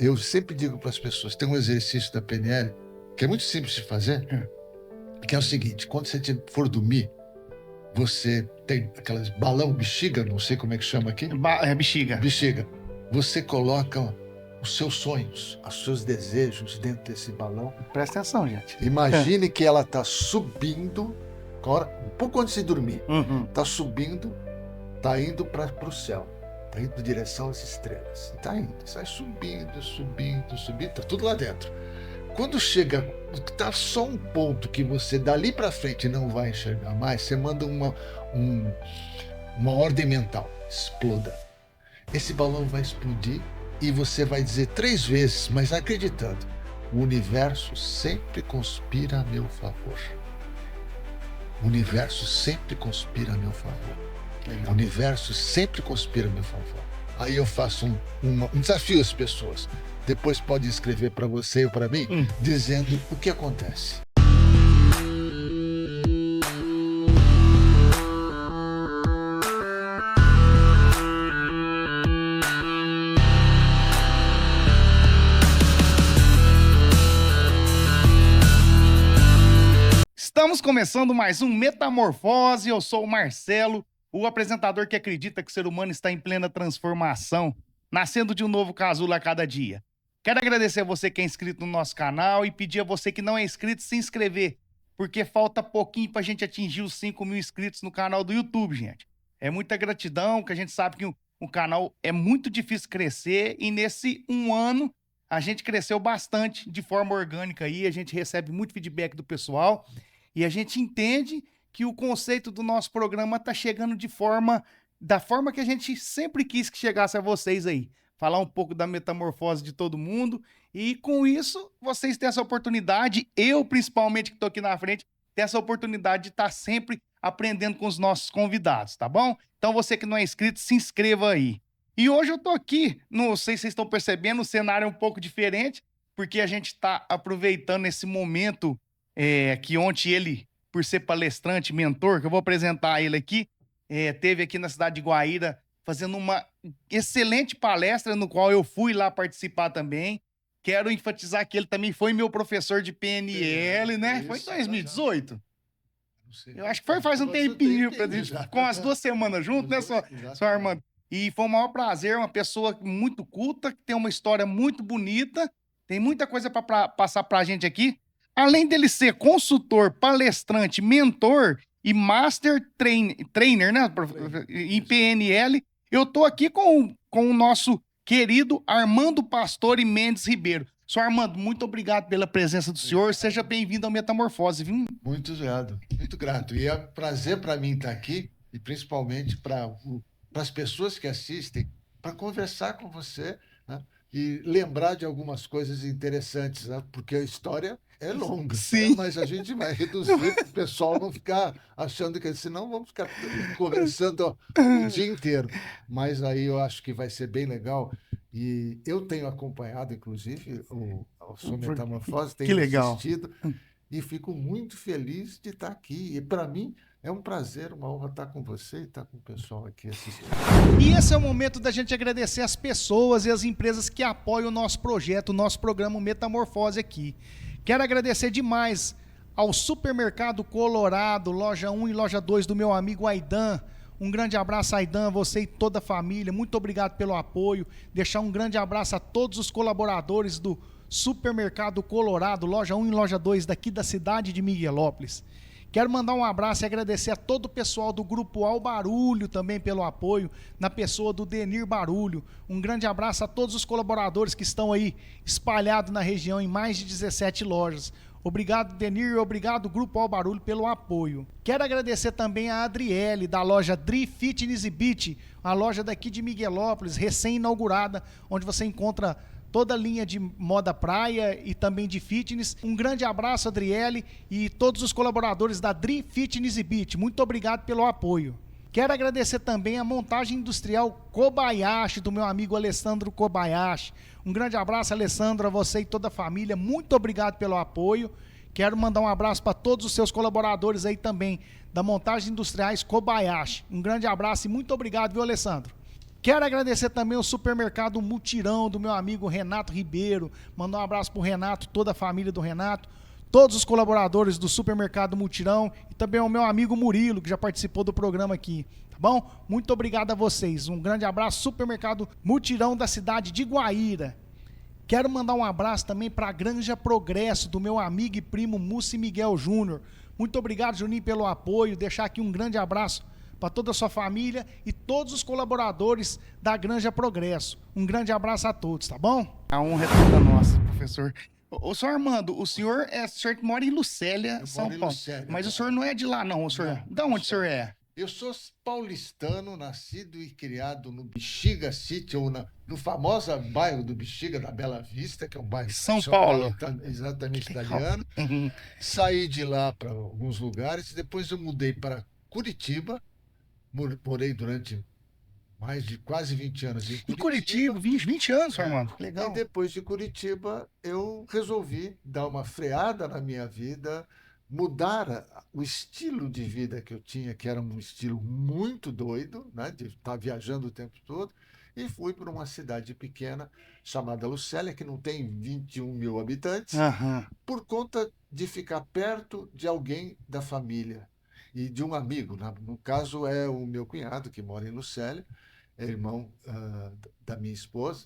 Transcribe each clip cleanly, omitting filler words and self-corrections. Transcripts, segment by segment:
Eu sempre digo para as pessoas, tem um exercício da PNL que é muito simples de fazer, que é o seguinte: quando você for dormir, você tem aquelas balão bexiga, não sei como é que chama aqui. Bexiga. Bexiga. Você coloca os seus sonhos, os seus desejos dentro desse balão. Presta atenção, gente. Imagine que ela está subindo, um pouco antes de dormir. Está subindo, está indo para o céu. Está indo em direção às estrelas. Está indo, sai subindo, subindo, subindo, está tudo lá dentro. Quando chega, está só um ponto que você dali para frente não vai enxergar mais, você manda uma ordem mental: exploda. Esse balão vai explodir e você vai dizer 3 vezes, mas acreditando: o universo sempre conspira a meu favor. O universo sempre conspira a meu favor. O universo sempre conspira a meu favor. Aí eu faço um desafio às pessoas. Depois pode escrever para você ou para mim, dizendo o que acontece. Estamos começando mais um Metamorfose. Eu sou o Marcelo, o apresentador que acredita que o ser humano está em plena transformação, nascendo de um novo casulo a cada dia. Quero agradecer a você que é inscrito no nosso canal e pedir a você que não é inscrito se inscrever, porque falta pouquinho pra gente atingir os 5.000 inscritos no canal do YouTube, gente. É muita gratidão, que a gente sabe que o canal é muito difícil crescer e nesse 1 ano a gente cresceu bastante de forma orgânica aí, a gente recebe muito feedback do pessoal e a gente entende que o conceito do nosso programa tá chegando da forma que a gente sempre quis que chegasse a vocês aí. Falar um pouco da metamorfose de todo mundo e com isso vocês têm essa oportunidade, eu principalmente que estou aqui na frente, ter essa oportunidade de estar sempre aprendendo com os nossos convidados, tá bom? Então você que não é inscrito, se inscreva aí. E hoje eu tô aqui, não sei se vocês estão percebendo, o cenário é um pouco diferente, porque a gente está aproveitando esse momento que ontem ele, por ser palestrante, mentor, que eu vou apresentar ele aqui, teve aqui na cidade de Guaíra fazendo uma excelente palestra, no qual eu fui lá participar também. Quero enfatizar que ele também foi meu professor de PNL, né? Isso, foi em 2018? Não sei. Eu acho que foi faz um tempinho, pra gente, com as 2 semanas juntos, né, só Armando? E foi um maior prazer, uma pessoa muito culta, que tem uma história muito bonita, tem muita coisa para passar pra gente aqui. Além dele ser consultor, palestrante, mentor e master trainer, né, em PNL, eu tô aqui com o nosso querido Armando Pastore Mendes Ribeiro. Senhor Armando, muito obrigado pela presença do senhor. Seja bem-vindo ao Metamorfose, viu? Muito grato. E é um prazer para mim estar aqui e principalmente para as pessoas que assistem, para conversar com você, né? E lembrar de algumas coisas interessantes, né? Porque a história é longa, sim, né? Mas a gente vai reduzir para o pessoal não ficar achando que senão vamos ficar conversando o dia inteiro. Mas aí eu acho que vai ser bem legal. E eu tenho acompanhado, inclusive, o sua Metamorfose, tenho assistido e fico muito feliz de estar aqui. E para mim é um prazer, uma honra estar com você e estar com o pessoal aqui assistindo. E esse é o momento da gente agradecer as pessoas e as empresas que apoiam o nosso projeto, o nosso programa Metamorfose aqui. Quero agradecer demais ao Supermercado Colorado, Loja 1 e Loja 2 do meu amigo Aidan. Um grande abraço, Aidan, você e toda a família. Muito obrigado pelo apoio. Deixar um grande abraço a todos os colaboradores do Supermercado Colorado, Loja 1 e Loja 2 daqui da cidade de Miguelópolis. Quero mandar um abraço e agradecer a todo o pessoal do Grupo Al Barulho também pelo apoio, na pessoa do Denir Barulho. Um grande abraço a todos os colaboradores que estão aí espalhados na região em mais de 17 lojas. Obrigado, Denir, e obrigado, Grupo Al Barulho, pelo apoio. Quero agradecer também a Adriele, da loja Dri Fitness e Beach, a loja daqui de Miguelópolis, recém-inaugurada, onde você encontra toda a linha de moda praia e também de fitness. Um grande abraço, Adriele, e todos os colaboradores da Dri Fitness e Beach. Muito obrigado pelo apoio. Quero agradecer também a montagem industrial Kobayashi, do meu amigo Alessandro Kobayashi. Um grande abraço, Alessandro, a você e toda a família. Muito obrigado pelo apoio. Quero mandar um abraço para todos os seus colaboradores aí também, da montagem industriais Kobayashi. Um grande abraço e muito obrigado, viu, Alessandro? Quero agradecer também o supermercado Mutirão do meu amigo Renato Ribeiro. Mandar um abraço pro Renato, toda a família do Renato, todos os colaboradores do supermercado Mutirão e também ao meu amigo Murilo, que já participou do programa aqui. Tá bom? Muito obrigado a vocês. Um grande abraço, supermercado Mutirão da cidade de Guaíra. Quero mandar um abraço também para a Granja Progresso, do meu amigo e primo Mussi Miguel Júnior. Muito obrigado, Juninho, pelo apoio. Deixar aqui um grande abraço para toda a sua família e todos os colaboradores da Granja Progresso. Um grande abraço a todos, tá bom? A honra é toda nossa, professor. Ô, senhor Armando, o senhor mora em Lucélia, São Paulo. Lucélia, mas o senhor não é de lá, não, o senhor. De onde o senhor é? Eu sou paulistano, nascido e criado no Bexiga City, ou no famoso bairro do Bexiga, da Bela Vista, que é um bairro São Paulo. Exatamente italiano. Saí de lá para alguns lugares, depois eu mudei para Curitiba, morei durante mais de quase 20 anos em Curitiba. 20 anos, senhor Armando. Legal. E depois de Curitiba, eu resolvi dar uma freada na minha vida, mudar o estilo de vida que eu tinha, que era um estilo muito doido, né, de estar viajando o tempo todo, e fui para uma cidade pequena chamada Lucélia, que não tem 21 mil habitantes, por conta de ficar perto de alguém da família e de um amigo. No caso, é o meu cunhado, que mora em Lucélia, é irmão da minha esposa,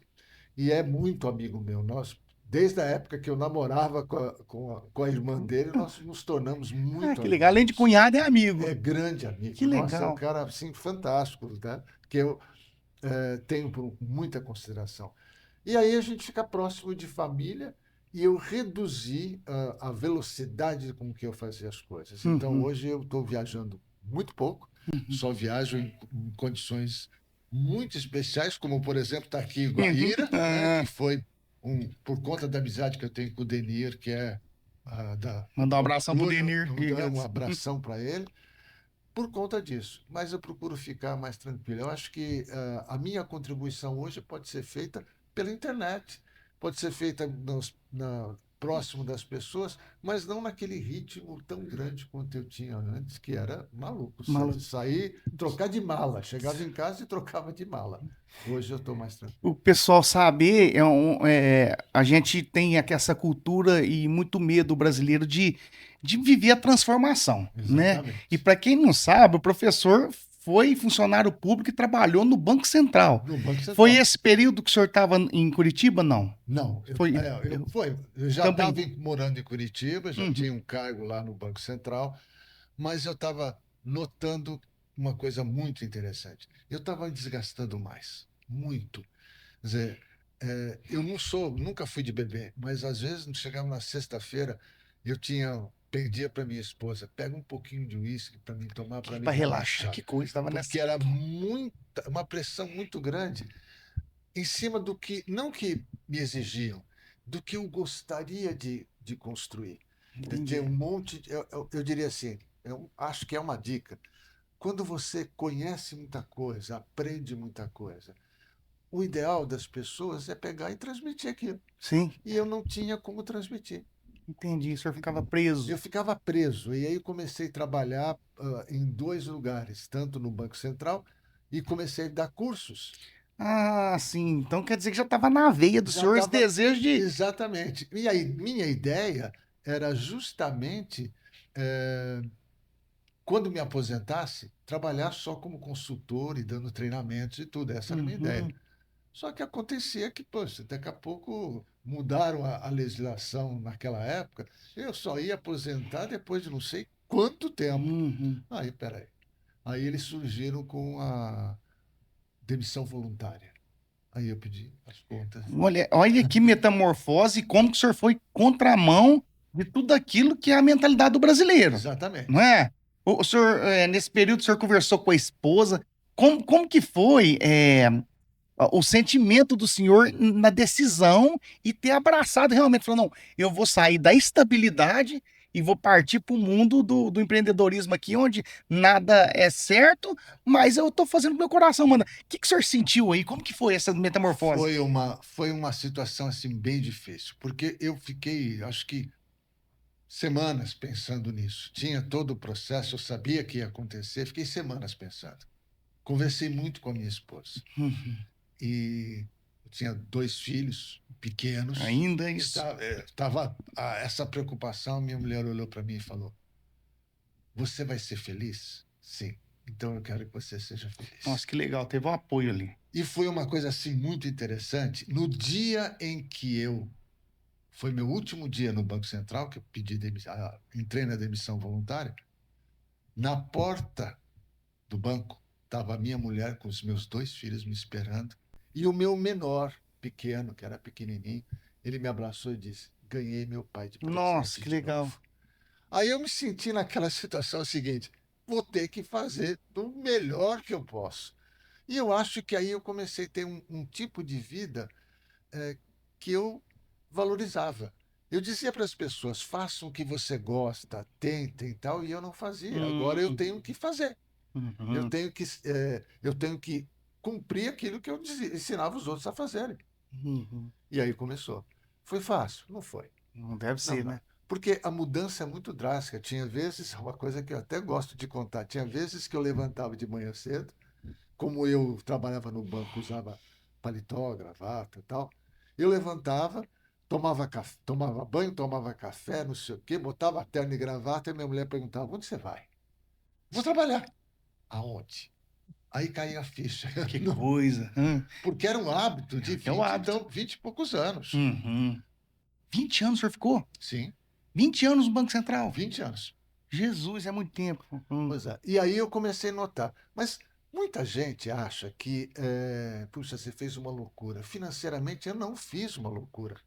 e é muito amigo meu. Nós, desde a época que eu namorava com a irmã dele, nós nos tornamos muito amigos. Que legal. Além de cunhado, é amigo. É grande amigo. Que legal. Nossa, é um cara assim, fantástico, né? Que eu tenho por muita consideração. E aí a gente fica próximo de família, e eu reduzi a velocidade com que eu fazia as coisas. Então, hoje eu estou viajando muito pouco, só viajo em condições muito especiais, como, por exemplo, estar aqui em Guaíra, né, que foi por conta da amizade que eu tenho com o Denir, que é mandar um abração para o Denir. Um abração para ele, por conta disso. Mas eu procuro ficar mais tranquilo. Eu acho que a minha contribuição hoje pode ser feita pela internet, pode ser feita próximo das pessoas, mas não naquele ritmo tão grande quanto eu tinha antes, que era maluco. Sair, trocar de mala. Chegava em casa e trocava de mala. Hoje eu estou mais tranquilo. O pessoal saber, a gente tem essa cultura e muito medo brasileiro de viver a transformação, né? E para quem não sabe, o professor foi funcionário público e trabalhou no Banco Central. No Banco Central. Foi esse período que o senhor estava em Curitiba, não? Não. Eu já estava morando em Curitiba, já tinha um cargo lá no Banco Central, mas eu estava notando uma coisa muito interessante. Eu estava desgastando mais, muito. Quer dizer, eu nunca fui de beber, mas às vezes, chegava na sexta-feira, pedia para minha esposa, pega um pouquinho de uísque para mim tomar, para relaxar. Que coisa, estava nessa. Porque era uma pressão muito grande em cima do que, não que me exigiam, do que eu gostaria de construir. Tem um monte, eu diria assim, eu acho que é uma dica. Quando você conhece muita coisa, aprende muita coisa, o ideal das pessoas é pegar e transmitir aquilo. Sim. E eu não tinha como transmitir. Entendi, o senhor ficava preso. Eu ficava preso, e aí comecei a trabalhar em 2 lugares, tanto no Banco Central, e comecei a dar cursos. Ah, sim. Então quer dizer que já estava na veia do senhor esse desejo de... Exatamente. E aí, minha ideia era justamente, quando me aposentasse, trabalhar só como consultor e dando treinamentos e tudo. Essa era a minha ideia. Só que acontecia que, poxa, daqui a pouco mudaram a legislação naquela época. Eu só ia aposentar depois de não sei quanto tempo. Aí, peraí. Aí eles surgiram com a demissão voluntária. Aí eu pedi as contas. Olha que metamorfose, como que o senhor foi contramão de tudo aquilo que é a mentalidade do brasileiro. Exatamente. Não é? O senhor, nesse período, o senhor conversou com a esposa. Como que foi o sentimento do senhor na decisão e ter abraçado realmente? Falou, não, eu vou sair da estabilidade e vou partir para o mundo do empreendedorismo aqui, onde nada é certo, mas eu estou fazendo o meu coração, mano. O que o senhor sentiu aí? Como que foi essa metamorfose? Foi uma situação assim bem difícil, porque eu fiquei, acho que, semanas pensando nisso. Tinha todo o processo, eu sabia que ia acontecer, fiquei semanas pensando. Conversei muito com a minha esposa. Uhum. E eu tinha 2 filhos pequenos. Ainda isso. Estava essa preocupação. Minha mulher olhou para mim e falou: você vai ser feliz? Sim. Então eu quero que você seja feliz. Nossa, que legal. Teve um apoio ali. E foi uma coisa assim muito interessante. No dia em que foi meu último dia no Banco Central, que eu entrei na demissão voluntária, na porta do banco estava a minha mulher com os meus 2 filhos me esperando, e o meu menor, pequeno, que era pequenininho, ele me abraçou e disse: ganhei meu pai de presente. Nossa, que de legal. novo. Aí eu me senti naquela situação seguinte: vou ter que fazer do melhor que eu posso. E eu acho que aí eu comecei a ter um tipo de vida que eu valorizava. Eu dizia para as pessoas: façam o que você gosta, tentem e tal, e eu não fazia. Agora eu tenho que fazer. Uhum. Eu tenho que cumprir aquilo que eu ensinava os outros a fazerem. Uhum. E aí começou. Foi fácil? Não foi. Não deve ser, Não. né? Porque a mudança é muito drástica. Tinha vezes, uma coisa que eu até gosto de contar, tinha vezes que eu levantava de manhã cedo, como eu trabalhava no banco, usava paletó, gravata e tal, eu levantava, tomava banho, tomava café, não sei o quê, botava terno e gravata, e minha mulher perguntava: onde você vai? Vou trabalhar. Aonde? Aí caía a ficha. Que coisa. Porque era um hábito de É o hábito. Então, 20 e poucos anos. 20 anos o senhor ficou? Sim, 20 anos no Banco Central? 20 anos. Jesus, é muito tempo. Pois é. E aí eu comecei a notar. Mas muita gente acha que, puxa, você fez uma loucura. Financeiramente, eu não fiz uma loucura.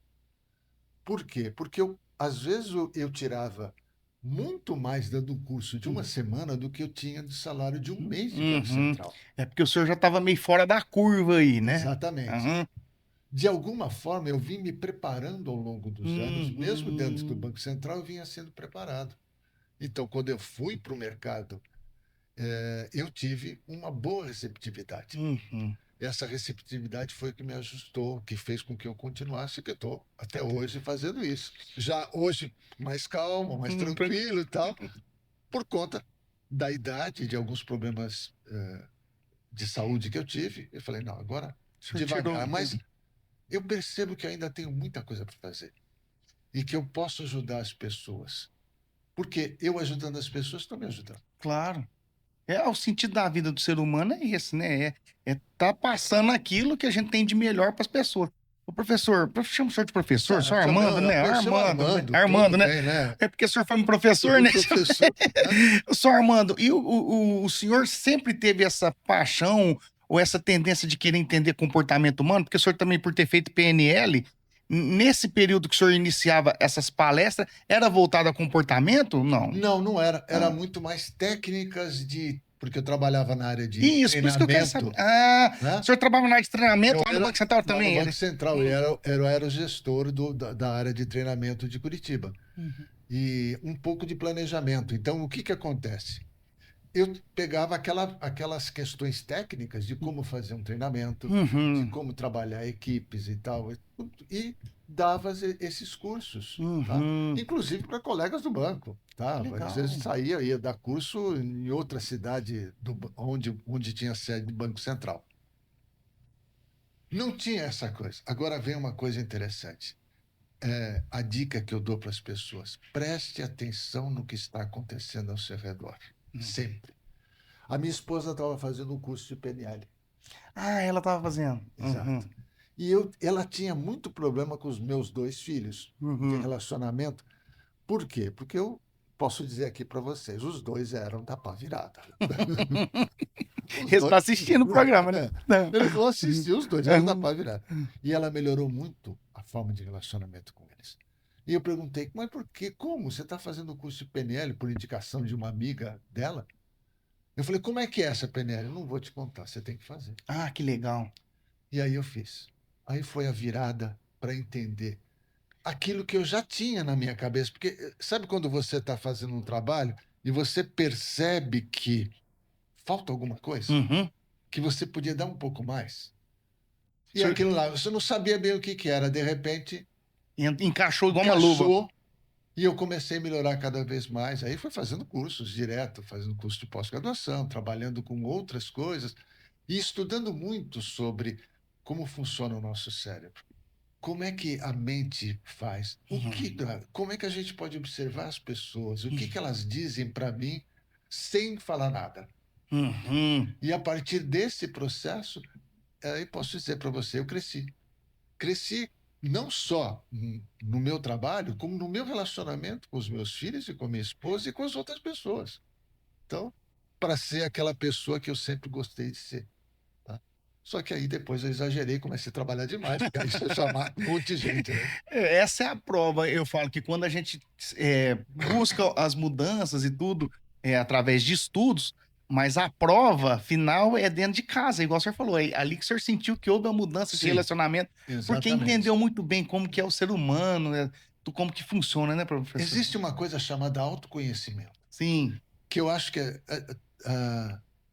Por quê? Porque às vezes eu tirava muito mais dando um curso de uma semana do que eu tinha de salário de um mês de Banco Central. É porque o senhor já estava meio fora da curva aí, né? Exatamente. De alguma forma, eu vim me preparando ao longo dos anos, mesmo dentro do Banco Central, eu vinha sendo preparado. Então, quando eu fui para o mercado, eu tive uma boa receptividade. Essa receptividade foi o que me ajustou, que fez com que eu continuasse, que eu estou até hoje fazendo isso. Já hoje, mais calmo, mais tranquilo e tal, por conta da idade, de alguns problemas de saúde que eu tive. Eu falei: não, agora devagar, mas eu percebo que ainda tenho muita coisa para fazer e que eu posso ajudar as pessoas. Porque eu ajudando as pessoas, estou me ajudando. Claro. O sentido da vida do ser humano é esse, né? Tá passando aquilo que a gente tem de melhor para as pessoas. O professor, chama o senhor de professor, só Armando, né? Armando, né? Bem, né? É porque o senhor foi um professor, né? Professor, Só Armando, e o senhor sempre teve essa paixão ou essa tendência de querer entender comportamento humano? Porque o senhor também, por ter feito PNL, nesse período que o senhor iniciava essas palestras, era voltado a comportamento? Não. Não era. Era muito mais técnicas porque eu trabalhava na área de Isso, por isso que eu quero saber. O senhor trabalhava na área de treinamento lá no Banco Central também? No Banco Central, eu era o gestor da área de treinamento de Curitiba. E um pouco de planejamento. Então, o que acontece? Eu pegava aquelas questões técnicas de como fazer um treinamento, de como trabalhar equipes e tal, e dava esses cursos, tá? Inclusive para colegas do banco. Tá? Às vezes ia dar curso em outra cidade onde tinha sede do Banco Central. Não tinha essa coisa. Agora vem uma coisa interessante. A dica que eu dou para as pessoas: preste atenção no que está acontecendo ao seu redor. Sempre. A minha esposa estava fazendo um curso de PNL. Ela estava fazendo. Exato. E ela tinha muito problema com os meus 2 filhos de relacionamento. Por quê? Porque eu posso dizer aqui para vocês, os 2 eram da pá virada. Eles estão assistindo o programa, né? Eles vão assistir, os 2 eram da pá virada. E ela melhorou muito a forma de relacionamento com eles. E eu perguntei: mas por quê? Como? Você está fazendo o curso de PNL por indicação de uma amiga dela? Eu falei: como é que é essa PNL? Eu não vou te contar, você tem que fazer. Que legal. E aí eu fiz. Aí foi a virada para entender aquilo que eu já tinha na minha cabeça. Porque sabe quando você está fazendo um trabalho e você percebe que falta alguma coisa? Que você podia dar um pouco mais? E aquilo lá, você não sabia bem o que era. De repente... Encaixou igual uma luva. E eu comecei a melhorar cada vez mais. Aí fui fazendo cursos direto, fazendo curso de pós-graduação, trabalhando com outras coisas e estudando muito sobre como funciona o nosso cérebro. Como é que a mente faz? Como é que a gente pode observar as pessoas? O que elas dizem para mim sem falar nada? Uhum. E a partir desse processo, eu posso dizer para você, eu cresci. Cresci não só no meu trabalho, como no meu relacionamento com os meus filhos e com a minha esposa e com as outras pessoas. Então, para ser aquela pessoa que eu sempre gostei de ser. Tá? Só que aí depois eu exagerei, comecei a trabalhar demais, porque aí você chamar um monte de gente, né? Essa é a prova. Eu falo que quando a gente busca as mudanças e tudo através de estudos, mas a prova final é dentro de casa, igual o senhor falou. É ali que o senhor sentiu que houve uma mudança de Sim, relacionamento, porque exatamente. entendeu muito bem como que é o ser humano, né? Como que funciona, né, professor? Existe uma coisa chamada autoconhecimento, Sim. que eu acho que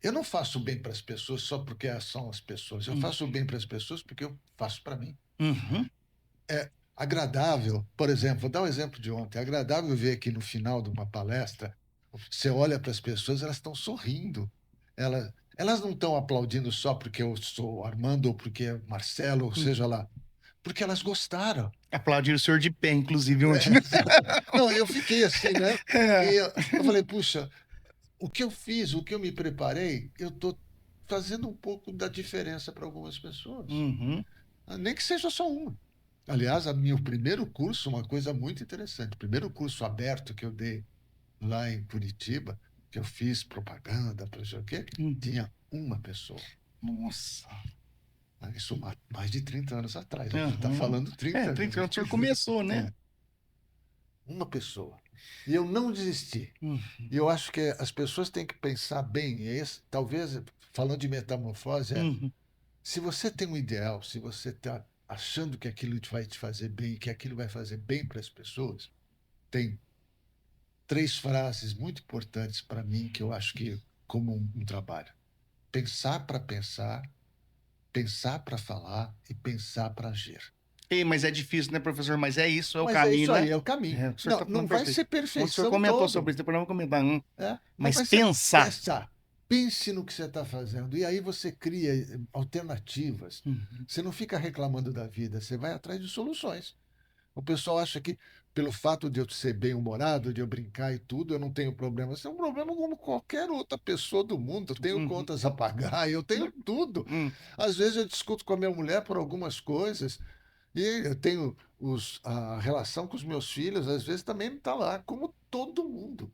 eu não faço bem para as pessoas só porque são as pessoas. Eu faço bem para as pessoas porque eu faço para mim. Uhum. É agradável, por exemplo, vou dar um exemplo de ontem. É agradável ver que no final de uma palestra, você olha para as pessoas, elas estão sorrindo. Elas não estão aplaudindo só porque eu sou Armando ou porque é Marcelo, ou seja lá, porque elas gostaram. Aplaudir o senhor de pé, inclusive, ontem. Não, eu fiquei assim, né? É. E eu falei, puxa, o que eu fiz, o que eu me preparei, eu estou fazendo um pouco da diferença para algumas pessoas. Uhum. Nem que seja só uma. Aliás, meu primeiro curso, uma coisa muito interessante, o primeiro curso aberto que eu dei lá em Curitiba, que eu fiz propaganda, para sei o quê, tinha uma pessoa. Nossa. Isso mais de 30 anos atrás. A gente está Uhum. falando 30 anos. 30 anos o senhor começou, né? Uma pessoa. E eu não desisti. Uhum. E eu acho que as pessoas têm que pensar bem. Talvez, falando de metamorfose, Uhum. se você tem um ideal, se você está achando que aquilo vai te fazer bem, que aquilo vai fazer bem para as pessoas, tem 3 frases muito importantes para mim que eu acho que como um trabalho. Pensar para falar e pensar para agir. Ei, mas é difícil, né, professor? Mas é isso, é o Mas é caminho, isso né? aí, é o caminho. O senhor Não, tá não falando vai perfeito. ser O senhor perfeição comentou todo. sobre isso, depois eu vou comentar. Não Mas vai ser pensar. pensar. Pense no que você está fazendo. E aí você cria alternativas. Uhum. Você não fica reclamando da vida, você vai atrás de soluções. O pessoal acha que, pelo fato de eu ser bem-humorado, de eu brincar e tudo, eu não tenho problema. Isso é um problema como qualquer outra pessoa do mundo. Eu tenho Uhum. contas a pagar, eu tenho tudo. Às vezes eu discuto com a minha mulher por algumas coisas, e eu tenho a relação com os meus filhos, às vezes também não está lá, como todo mundo.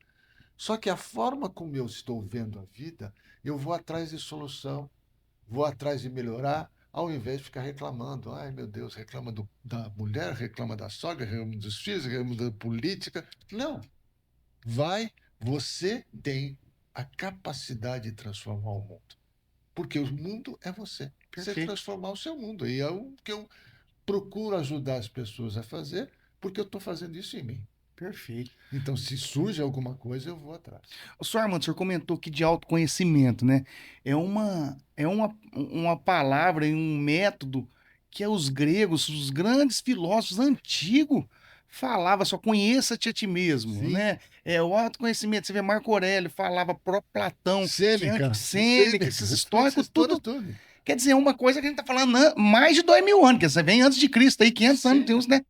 Só que a forma como eu estou vendo a vida, eu vou atrás de solução, vou atrás de melhorar, ao invés de ficar reclamando. Ai, meu Deus, reclama da mulher, reclama da sogra, reclama dos filhos, reclama da política. Não. Você tem a capacidade de transformar o mundo. Porque o mundo é você. Você Perfeito. transformar o seu mundo. E é o que eu procuro ajudar as pessoas a fazer, porque eu estou fazendo isso em mim. Perfeito. Então, se surge alguma coisa, eu vou atrás. O senhor Armando, o senhor comentou que de autoconhecimento, né? É uma palavra e um método que os gregos, os grandes filósofos antigos, falava só conheça-te a ti mesmo, Sim. né? O autoconhecimento, você vê Marco Aurélio, falava próprio Platão, Sêneca, Sêneca, esses históricos, tudo. tudo. Quer dizer, é uma coisa que a gente tá falando mais de 2000 anos, que você vem antes de Cristo aí, 500 anos, tem uns, né?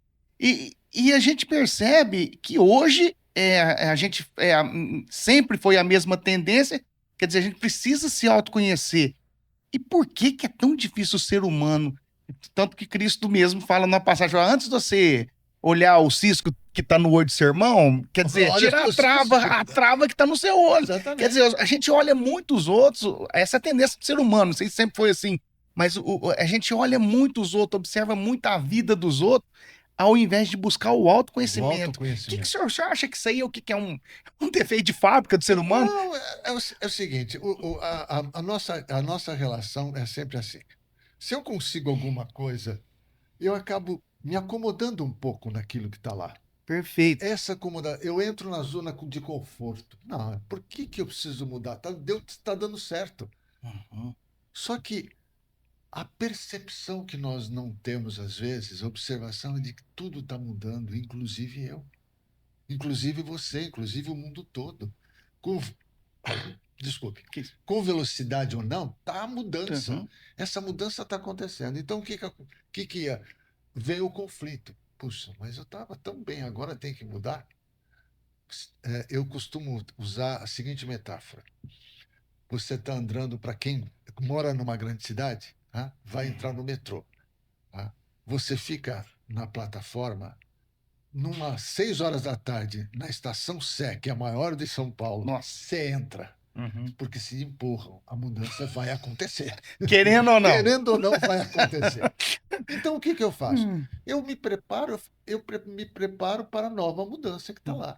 E a gente percebe que hoje a gente sempre foi a mesma tendência, quer dizer, a gente precisa se autoconhecer. E por que que é tão difícil o ser humano? Tanto que Cristo mesmo fala na passagem, ó, antes de você olhar o cisco que está no olho do seu irmão, quer dizer, Olha tira o a trava que está no seu olho. Exatamente. Quer dizer, a gente olha muito os outros, essa é a tendência do ser humano, não sei se sempre foi assim, mas a gente olha muito os outros, observa muito a vida dos outros, ao invés de buscar o autoconhecimento. O que o senhor acha que isso aí é o que é um defeito de fábrica do ser humano? Não, é o seguinte, a nossa relação é sempre assim. Se eu consigo alguma coisa, eu acabo me acomodando um pouco naquilo que está lá. Perfeito. Eu entro na zona de conforto. Não, por que eu preciso mudar? Tá dando certo. Uhum. Só que a percepção que nós não temos, às vezes, a observação é de que tudo está mudando, inclusive eu. inclusive você, inclusive o mundo todo. Com, desculpe, Que isso? com velocidade ou não, tá a mudança. Uhum. Essa mudança está acontecendo. Então, o que ia? Veio o conflito. Puxa, mas eu estava tão bem, agora tem que mudar? Eu costumo usar a seguinte metáfora. Você está andando, para quem mora numa grande cidade, tá? Vai entrar no metrô. Tá? Você fica na plataforma, numas 6 horas da tarde, na estação Sé, que é a maior de São Paulo, Nossa. você entra, Uhum. porque se empurram, a mudança vai acontecer. Querendo ou não? Querendo ou não, vai acontecer. Então, o que eu faço? Hum. Eu me preparo para a nova mudança que está lá.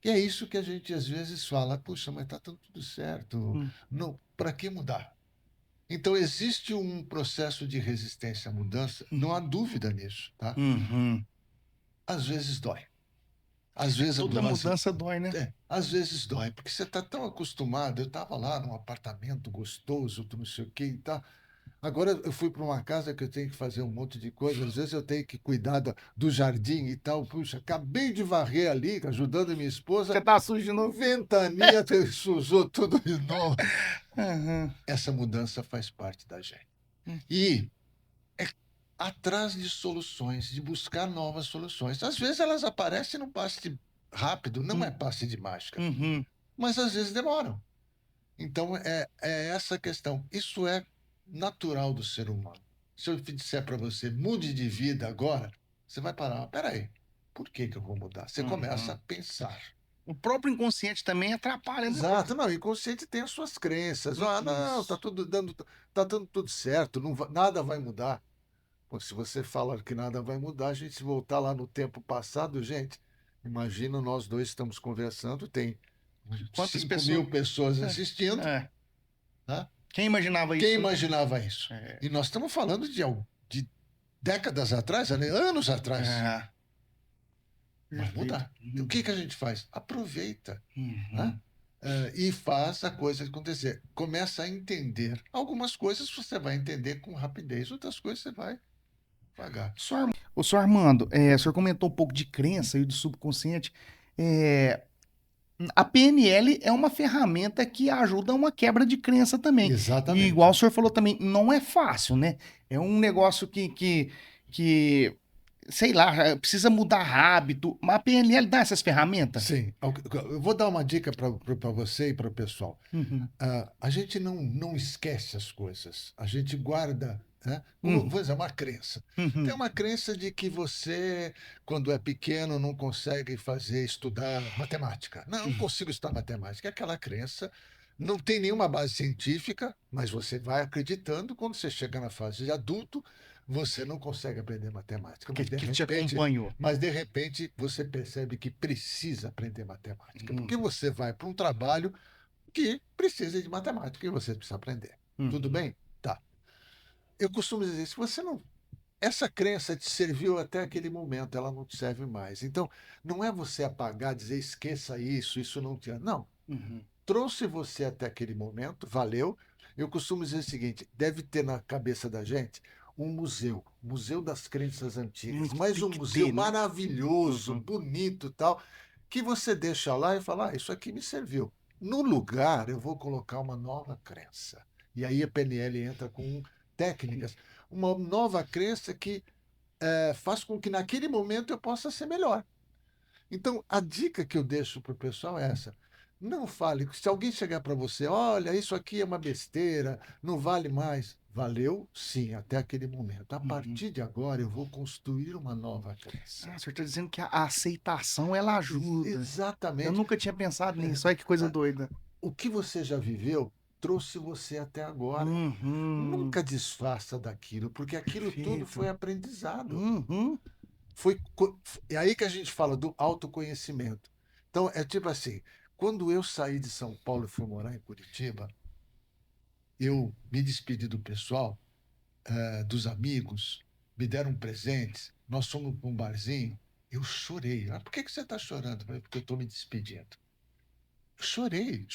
E é isso que a gente às vezes fala, puxa, mas está tudo certo, Hum. não, para que mudar? Então, existe um processo de resistência à mudança, não há dúvida nisso, tá? Uhum. Às vezes dói. Às vezes a Toda mudança. mudança dói, né? Às vezes dói, porque você está tão acostumado. Eu estava lá num apartamento gostoso, não sei o quê e tal. Agora eu fui para uma casa que eu tenho que fazer um monte de coisa. Às vezes eu tenho que cuidar do jardim e tal. Puxa, acabei de varrer ali, ajudando minha Você esposa. tá sujo de novo? Ventania sujou tudo de novo. Uhum. Essa mudança faz parte da gente. Hum. E é atrás de soluções, de buscar novas soluções. Às vezes elas aparecem num passe rápido, não é passe de mágica, Uhum. mas às vezes demoram. Então é essa questão. Isso é natural do ser humano. Se eu disser para você, mude de vida agora, você vai parar. Peraí, por que eu vou mudar? Você começa a pensar. O próprio inconsciente também atrapalha, né? Exato, não, o inconsciente tem as suas crenças. Ah, não, Isso. tá dando tudo certo, nada vai mudar. Pô, se você fala que nada vai mudar, a gente se voltar lá no tempo passado, gente, imagina nós dois estamos conversando, tem Quantas 5.000 pessoas. pessoas assistindo, É. tá? Quem imaginava Quem isso, né? imaginava isso? É. E nós estamos falando de décadas atrás, né? Anos atrás. É. Vai Perfeito. mudar. Então, o que a gente faz? Aproveita, né? Uhum. E faz a coisa acontecer. Começa a entender. Algumas coisas você vai entender com rapidez, outras coisas você vai devagar. Ô, senhor Armando, o senhor comentou um pouco de crença e do subconsciente. É, a PNL é uma ferramenta que ajuda a uma quebra de crença também. E igual o Exatamente. senhor falou também, não é fácil, né? É um negócio que sei lá, precisa mudar hábito. Mas a PNL dá essas ferramentas? Sim. Eu vou dar uma dica para você e para o pessoal. Uhum. A gente não esquece as coisas, a gente guarda, né? Como, Uhum. vou dizer, uma crença. Uhum. Tem uma crença de que você, quando é pequeno, não consegue estudar matemática. Não consigo estudar matemática. É aquela crença, não tem nenhuma base científica, mas você vai acreditando, quando você chega na fase de adulto, você não consegue aprender matemática. Que te acompanhou. Mas de repente você percebe que precisa aprender matemática, porque você vai para um trabalho que precisa de matemática e você precisa aprender. Tudo Uhum. bem? Tá. Eu costumo dizer, se você não. Essa crença te serviu até aquele momento, ela não te serve mais. Então, não é você apagar, dizer esqueça isso, isso não te. Não. Uhum. Trouxe você até aquele momento, valeu. Eu costumo dizer o seguinte: deve ter na cabeça da gente um museu, Museu das Crenças Antigas, mas Tem um que museu ter, né? maravilhoso, Uhum. bonito tal, que você deixa lá e fala: isso aqui me serviu. No lugar, eu vou colocar uma nova crença. E aí a PNL entra com técnicas, uma nova crença que faz com que naquele momento eu possa ser melhor. Então, a dica que eu deixo para o pessoal é essa. Não fale. Se alguém chegar para você, olha, isso aqui é uma besteira, não vale mais. Valeu, sim, até aquele momento. A Uhum. partir de agora, eu vou construir uma nova crença. Ah, o senhor está dizendo que a aceitação ela ajuda. Eu Exatamente. nunca tinha pensado nisso. Olha que coisa doida. O que você já viveu trouxe você até agora. Uhum. Nunca desfaça daquilo, porque aquilo tudo Perfeito. foi aprendizado. Uhum. É aí que a gente fala do autoconhecimento. Então, é tipo assim, quando eu saí de São Paulo e fui morar em Curitiba, eu me despedi do pessoal, dos amigos, me deram presentes, nós fomos para um barzinho, eu chorei. Ah, por que você está chorando? Eu falei, porque eu estou me despedindo. Chorei.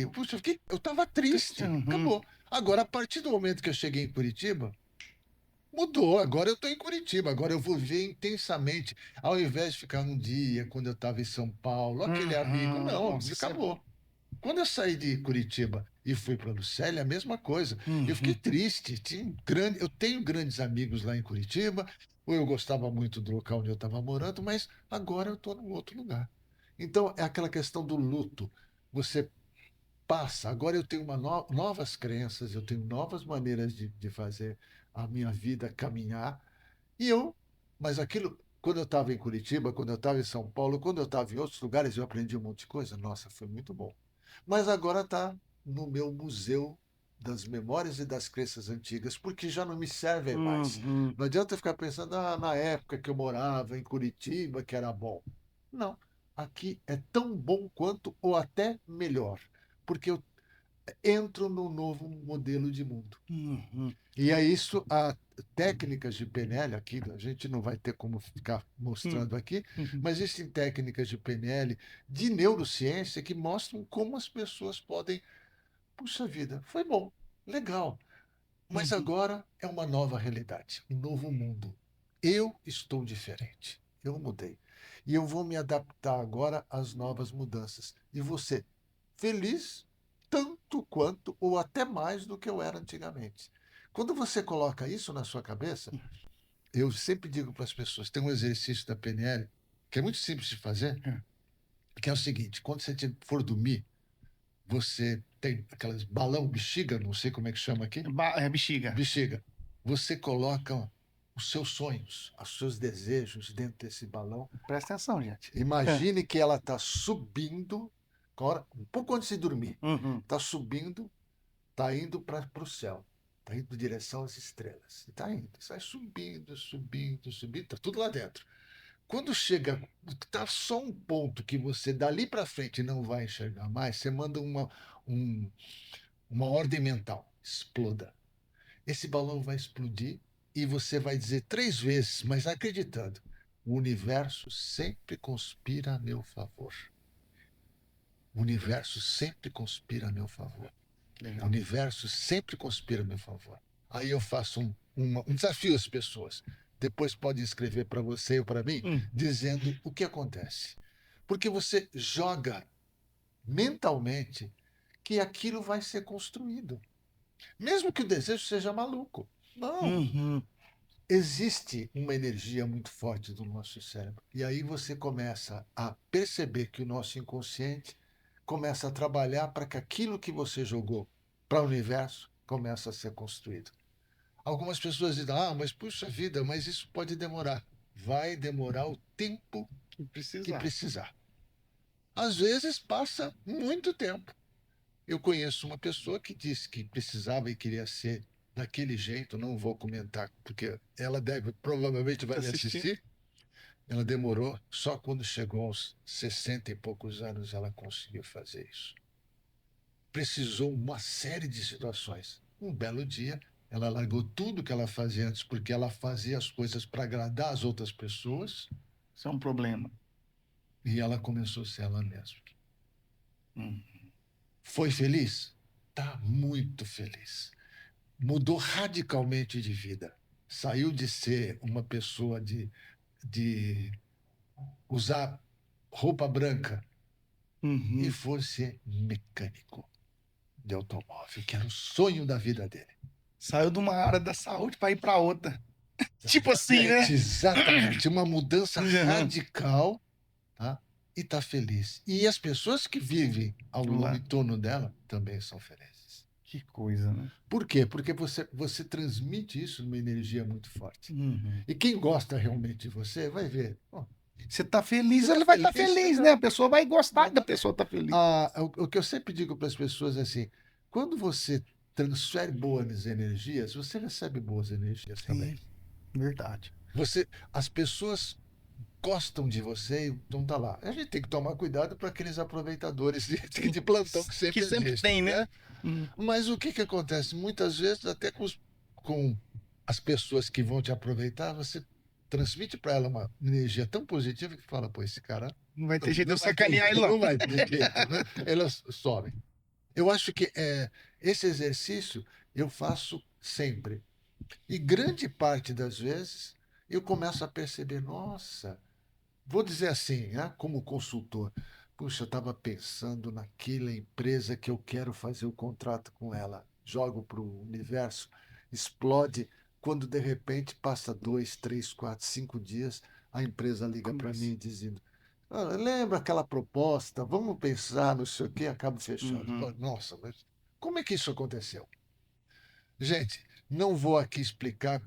Puxa, eu estava triste. Uhum. Acabou. Agora, a partir do momento que eu cheguei em Curitiba, Mudou, agora eu estou em Curitiba, agora eu vou ver intensamente, ao invés de ficar um dia, quando eu estava em São Paulo, aquele amigo, não, Nossa, isso é acabou. bom. Quando eu saí de Curitiba e fui para Lucélia, a mesma coisa. Eu fiquei triste. Eu tenho grandes amigos lá em Curitiba, ou eu gostava muito do local onde eu estava morando, mas agora eu estou num outro lugar. Então, é aquela questão do luto. Você passa. Agora eu tenho novas crenças, eu tenho novas maneiras de fazer a minha vida caminhar. E eu, mas aquilo, quando eu estava em Curitiba, quando eu estava em São Paulo, quando eu estava em outros lugares, eu aprendi um monte de coisa. Nossa, foi muito bom. Mas agora está no meu museu das memórias e das crenças antigas, porque já não me servem mais. Uhum. Não adianta ficar pensando, na época que eu morava em Curitiba, que era bom. Não, aqui é tão bom quanto ou até melhor, porque eu entro num novo modelo de mundo. Uhum. E é isso, a técnicas de PNL aqui, a gente não vai ter como ficar mostrando aqui, Uhum. mas existem técnicas de PNL, de neurociência, que mostram como as pessoas podem. Puxa vida, foi bom, legal, mas Uhum. agora é uma nova realidade, um novo mundo. Eu estou diferente, eu mudei. E eu vou me adaptar agora às novas mudanças. E você, feliz tanto quanto ou até mais do que eu era antigamente. Quando você coloca isso na sua cabeça, eu sempre digo para as pessoas, tem um exercício da PNL que é muito simples de fazer, que é o seguinte: quando você for dormir, você tem aquelas balão bexiga, não sei como é que chama aqui, É bexiga. bexiga. Você coloca os seus sonhos, os seus desejos dentro desse balão. Presta atenção, gente. Imagine que ela está subindo, um pouco antes de dormir. Uhum. Está subindo, está indo para o céu. Está indo em direção às estrelas. Está indo, vai subindo, subindo, subindo, está tudo lá dentro. Quando chega, está só um ponto que você dali para frente não vai enxergar mais, você manda uma ordem mental: exploda. Esse balão vai explodir e você vai dizer 3 vezes, mas acreditando: o universo sempre conspira a meu favor. O universo sempre conspira a meu favor. O universo sempre conspira a meu favor. Aí eu faço um desafio às pessoas. Depois podem escrever para você ou para mim, dizendo o que acontece. Porque você joga mentalmente que aquilo vai ser construído. Mesmo que o desejo seja maluco. Não. Uhum. Existe uma energia muito forte do nosso cérebro. E aí você começa a perceber que o nosso inconsciente começa a trabalhar para que aquilo que você jogou para o universo comece a ser construído. Algumas pessoas dizem: mas puxa vida, mas isso pode demorar. Vai demorar o tempo que precisar. Às vezes passa muito tempo. Eu conheço uma pessoa que disse que precisava e queria ser daquele jeito, não vou comentar, porque ela provavelmente vai me assistir. Ela demorou, só quando chegou aos 60 e poucos anos ela conseguiu fazer isso. Precisou uma série de situações. Um belo dia, ela largou tudo que ela fazia antes, porque ela fazia as coisas para agradar as outras pessoas. Isso é um problema. E ela começou a ser ela mesma. Hum. Foi feliz? Tá muito feliz. Mudou radicalmente de vida. Saiu de ser uma pessoa de usar roupa branca e foi ser mecânico de automóvel, que era o sonho da vida dele. Saiu de uma área da saúde para ir para outra. Tipo assim, né? Exatamente. Uma mudança radical, tá? E está feliz. E as pessoas que vivem em torno dela também são felizes. Que coisa, né? Por quê? Porque você transmite isso numa energia muito forte. E quem gosta realmente de você vai ver. Você tá feliz, ele vai estar feliz, né? A pessoa vai gostar da pessoa estar feliz. O que eu sempre digo para as pessoas é assim: quando você transfere boas energias, você recebe boas energias também. Verdade. As pessoas gostam de você, então tá lá. A gente tem que tomar cuidado para aqueles aproveitadores de plantão que sempre existem, tem, né? Mas o que acontece? Muitas vezes, até com as pessoas que vão te aproveitar, você transmite para ela uma energia tão positiva que fala: pô, esse cara não vai ter jeito de eu sacanear ele, não vai ter jeito, né? Elas sobem. Eu acho que esse exercício eu faço sempre. E grande parte das vezes eu começo a perceber, nossa, vou dizer assim, né, como consultor, puxa, eu estava pensando naquela empresa que eu quero fazer o contrato com ela. Jogo para o universo, explode, quando de repente passa 2, 3, 4, 5 dias, a empresa liga para mim dizendo, lembra aquela proposta, vamos pensar, não sei o quê, acaba fechando. Uhum. Nossa, mas como é que isso aconteceu? Gente, não vou aqui explicar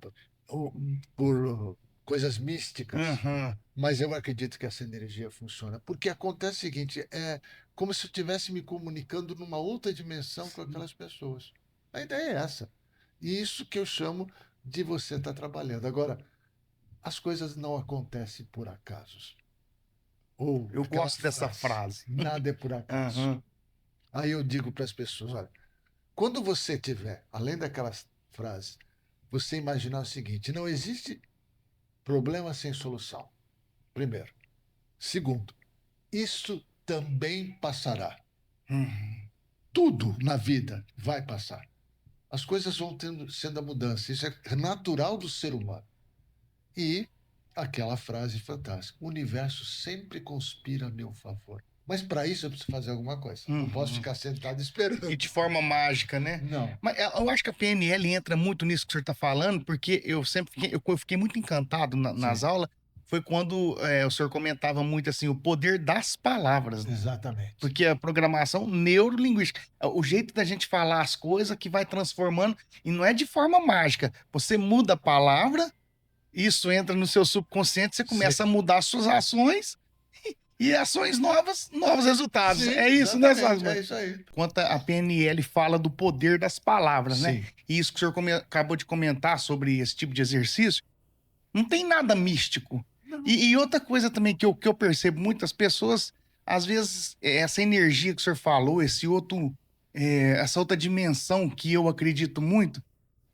por coisas místicas, Uhum. mas eu acredito que essa energia funciona. Porque acontece o seguinte, é como se eu estivesse me comunicando numa outra dimensão com aquelas pessoas. A ideia é essa. E isso que eu chamo de você estar trabalhando. Agora, as coisas não acontecem por acasos. Ou Eu aquela gosto dessa frase, frase. nada é por acaso. Uhum. Aí eu digo para as pessoas, olha, quando você tiver, além daquelas frases, você imaginar o seguinte: não existe problema sem solução. Primeiro. Segundo, isso também passará. Uhum. Tudo na vida vai passar. As coisas vão sendo a mudança. Isso é natural do ser humano. E aquela frase fantástica: o universo sempre conspira a meu favor. Mas para isso eu preciso fazer alguma coisa. Não posso Uhum. ficar sentado E esperando. de forma mágica, né? Não. Mas eu acho que a PNL entra muito nisso que o senhor está falando, porque eu sempre fiquei, eu fiquei muito encantado nas Sim, aulas. Foi quando o senhor comentava muito assim, o poder das palavras, né? exatamente. Porque a programação neurolinguística, o jeito da gente falar as coisas que vai transformando, e não é de forma mágica. Você muda a palavra, isso entra no seu subconsciente, você Sim, começa a mudar as suas ações, e ações novas, novos resultados. sim, É isso, né, exatamente. É Sasma? isso aí. Quanto a PNL fala do poder das palavras, né? Sim. E isso que o senhor acabou de comentar sobre esse tipo de exercício, não tem nada místico. Não. E outra coisa também que eu percebo, muitas pessoas, às vezes, essa energia que o senhor falou, essa outra dimensão que eu acredito muito,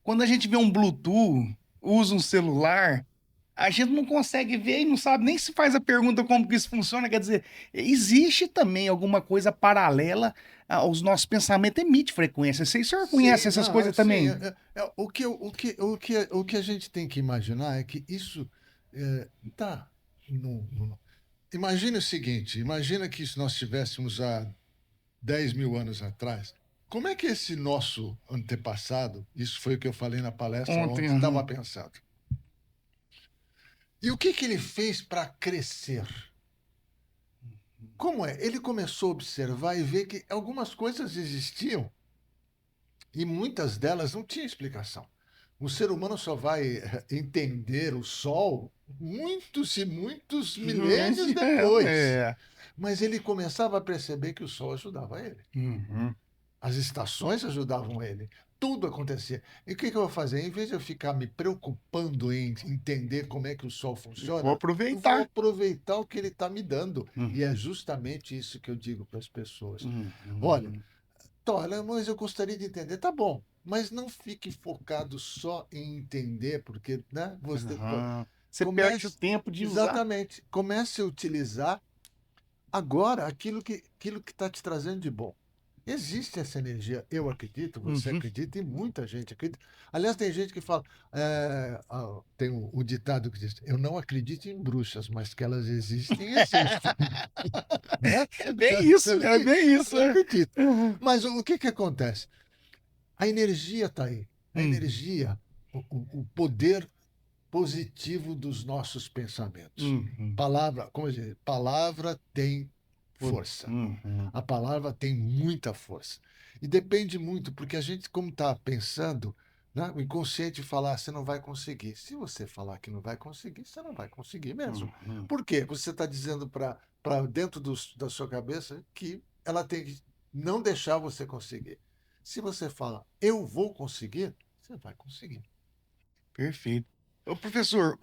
quando a gente vê um Bluetooth, usa um celular, a gente não consegue ver e não sabe nem se faz a pergunta como que isso funciona. Quer dizer, existe também alguma coisa paralela aos nossos pensamentos, emite frequência. Vocês, o senhor conhece Sim, essas não, coisas sim. também? O que a gente tem que imaginar é que isso tá. Imagine o seguinte: imagina que se nós estivéssemos há 10 mil anos atrás, como é que esse nosso antepassado, isso foi o que eu falei na palestra Ontem, ontem, estava aham. pensando? E o que, que ele fez para crescer? Como é? Ele começou a observar e ver que algumas coisas existiam e muitas delas não tinham explicação. O ser humano só vai entender o Sol muitos e muitos milênios depois. É. Mas ele começava a perceber que o Sol ajudava ele. Uhum. As estações ajudavam ele. Tudo acontecia. E o que eu vou fazer? Em vez de eu ficar me preocupando em entender como é que o Sol Vou funciona, eu vou aproveitar. aproveitar o que ele está me dando. E é Uhum. justamente isso que eu digo para as pessoas. Olha, Uhum. olha, mas eu gostaria de entender. Tá bom, mas não fique focado só em entender, porque, né, você Aham. Você perde o comece, tempo de usar. exatamente, comece a utilizar agora aquilo que está te trazendo de bom. Existe essa energia, eu acredito, você Uhum. acredita e muita gente acredita. Aliás, tem gente que fala, tem o ditado que diz, eu não acredito em bruxas, mas que elas existem, existem. Né? É bem isso, é bem Eu isso. não É. acredito. Uhum. Mas o que que acontece? A energia está aí. A Uhum. energia, o poder positivo dos nossos pensamentos. Uhum. Palavra, como eu disse, palavra tem Pô, força. uhum. A palavra tem muita força. E depende muito, porque a gente, como está pensando, né, o inconsciente falar, você não vai conseguir. Se você falar que não vai conseguir, você não vai conseguir mesmo. Uhum. Por quê? Você está dizendo para dentro da sua cabeça que ela tem que não deixar você conseguir. Se você fala, eu vou conseguir, você vai conseguir. Perfeito. Ô, professor,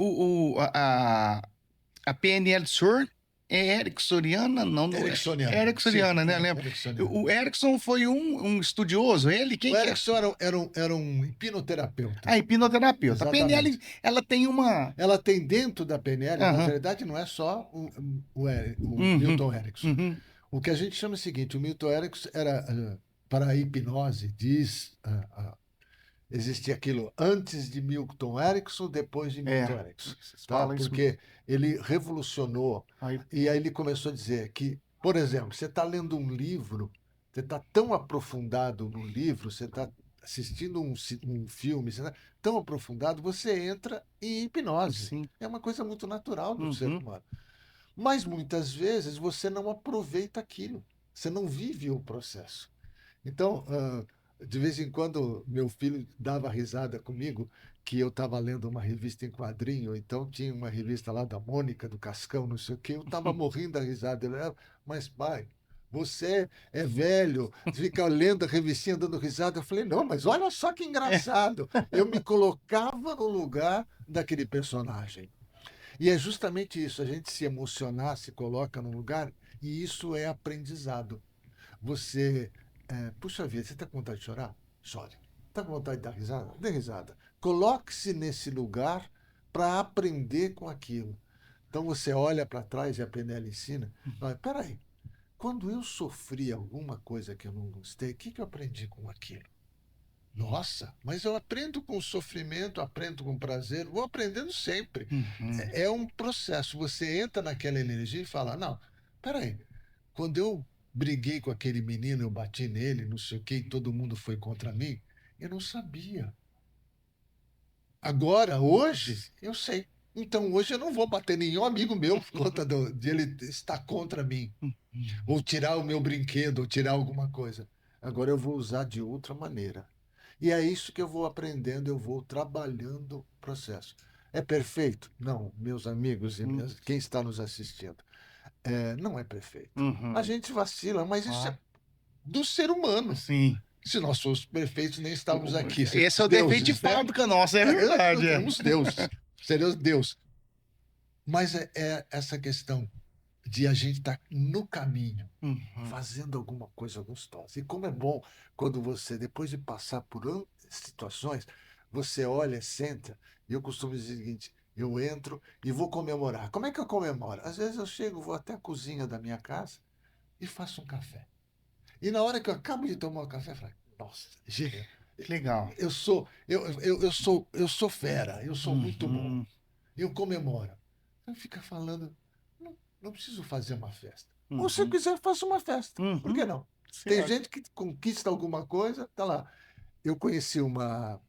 a PNL do senhor é ericksoniana? Não, não é. É Ericksoniana, sim, ericksoniana, né? Lembra? Ericksoniana. O Erickson foi um estudioso, ele? O Quem que é? Erickson era um hipnoterapeuta. A hipnoterapeuta. A PNL, Exatamente. ela tem uma. Ela tem dentro da PNL, na Aham. verdade, não é só o Uhum. Milton Erickson. Uhum. O que a gente chama é o seguinte: o Milton Erickson era, para a hipnose, diz existia aquilo antes de Milton Erickson, depois de Milton Erickson, Vocês tá? falam isso Porque ele revolucionou. aí. E aí ele começou a dizer que, por exemplo, você está lendo um livro, você está tão aprofundado no livro, você está assistindo um filme, você está tão aprofundado, você entra em hipnose. Sim. É uma coisa muito natural do ser Uhum. humano. Mas muitas vezes você não aproveita aquilo, você não vive o processo. Então, de vez em quando, meu filho dava risada comigo que eu estava lendo uma revista em quadrinho, então tinha uma revista lá da Mônica, do Cascão, não sei o quê, eu estava morrendo da risada. Ele, mas pai, você é velho, fica lendo a revistinha dando risada. Eu falei, não, mas olha só que engraçado. Eu me colocava no lugar daquele personagem. E é justamente isso, a gente se emocionar, se coloca no lugar, e isso é aprendizado. Você, puxa vida, você está com vontade de chorar? Chore. Está com vontade de dar risada? Dê risada. Coloque-se nesse lugar para aprender com aquilo. Então você olha para trás e a PNL ensina. Fala, peraí, quando eu sofri alguma coisa que eu não gostei, o que, que eu aprendi com aquilo? Nossa, mas eu aprendo com sofrimento, aprendo com prazer, vou aprendendo sempre. Uhum. É um processo. Você entra naquela energia e fala: não, peraí, quando eu briguei com aquele menino, eu bati nele, não sei o quê, e todo mundo foi contra mim, eu não sabia. Agora, hoje, eu sei. Então, hoje eu não vou bater nenhum amigo meu por conta de ele estar contra mim, ou tirar o meu brinquedo, ou tirar alguma coisa. Agora eu vou usar de outra maneira. E é isso que eu vou aprendendo, eu vou trabalhando o processo. É perfeito? Não, meus amigos e quem está nos assistindo. Não é perfeito. Uhum. A gente vacila, mas isso é do ser humano. Sim. Se nós fôssemos perfeitos, nem estávamos aqui. Esse é o defeito de fábrica nossa, é verdade. Nós somos Deus. Seríamos Deus. Mas é essa questão de a gente estar no caminho, fazendo alguma coisa gostosa. E como é bom quando você, depois de passar por situações, você olha, senta, e eu costumo dizer o seguinte: eu entro e vou comemorar. Como é que eu comemoro? Às vezes eu chego, vou até a cozinha da minha casa e faço um café. E na hora que eu acabo de tomar o café, eu falo, nossa, gênio. Que legal. Eu sou fera, eu sou muito bom. Eu comemoro. Então fica falando, não preciso fazer uma festa. Ou se eu quiser, faço uma festa. Por que não? Tem gente que conquista alguma coisa, tá lá. Eu conheci uma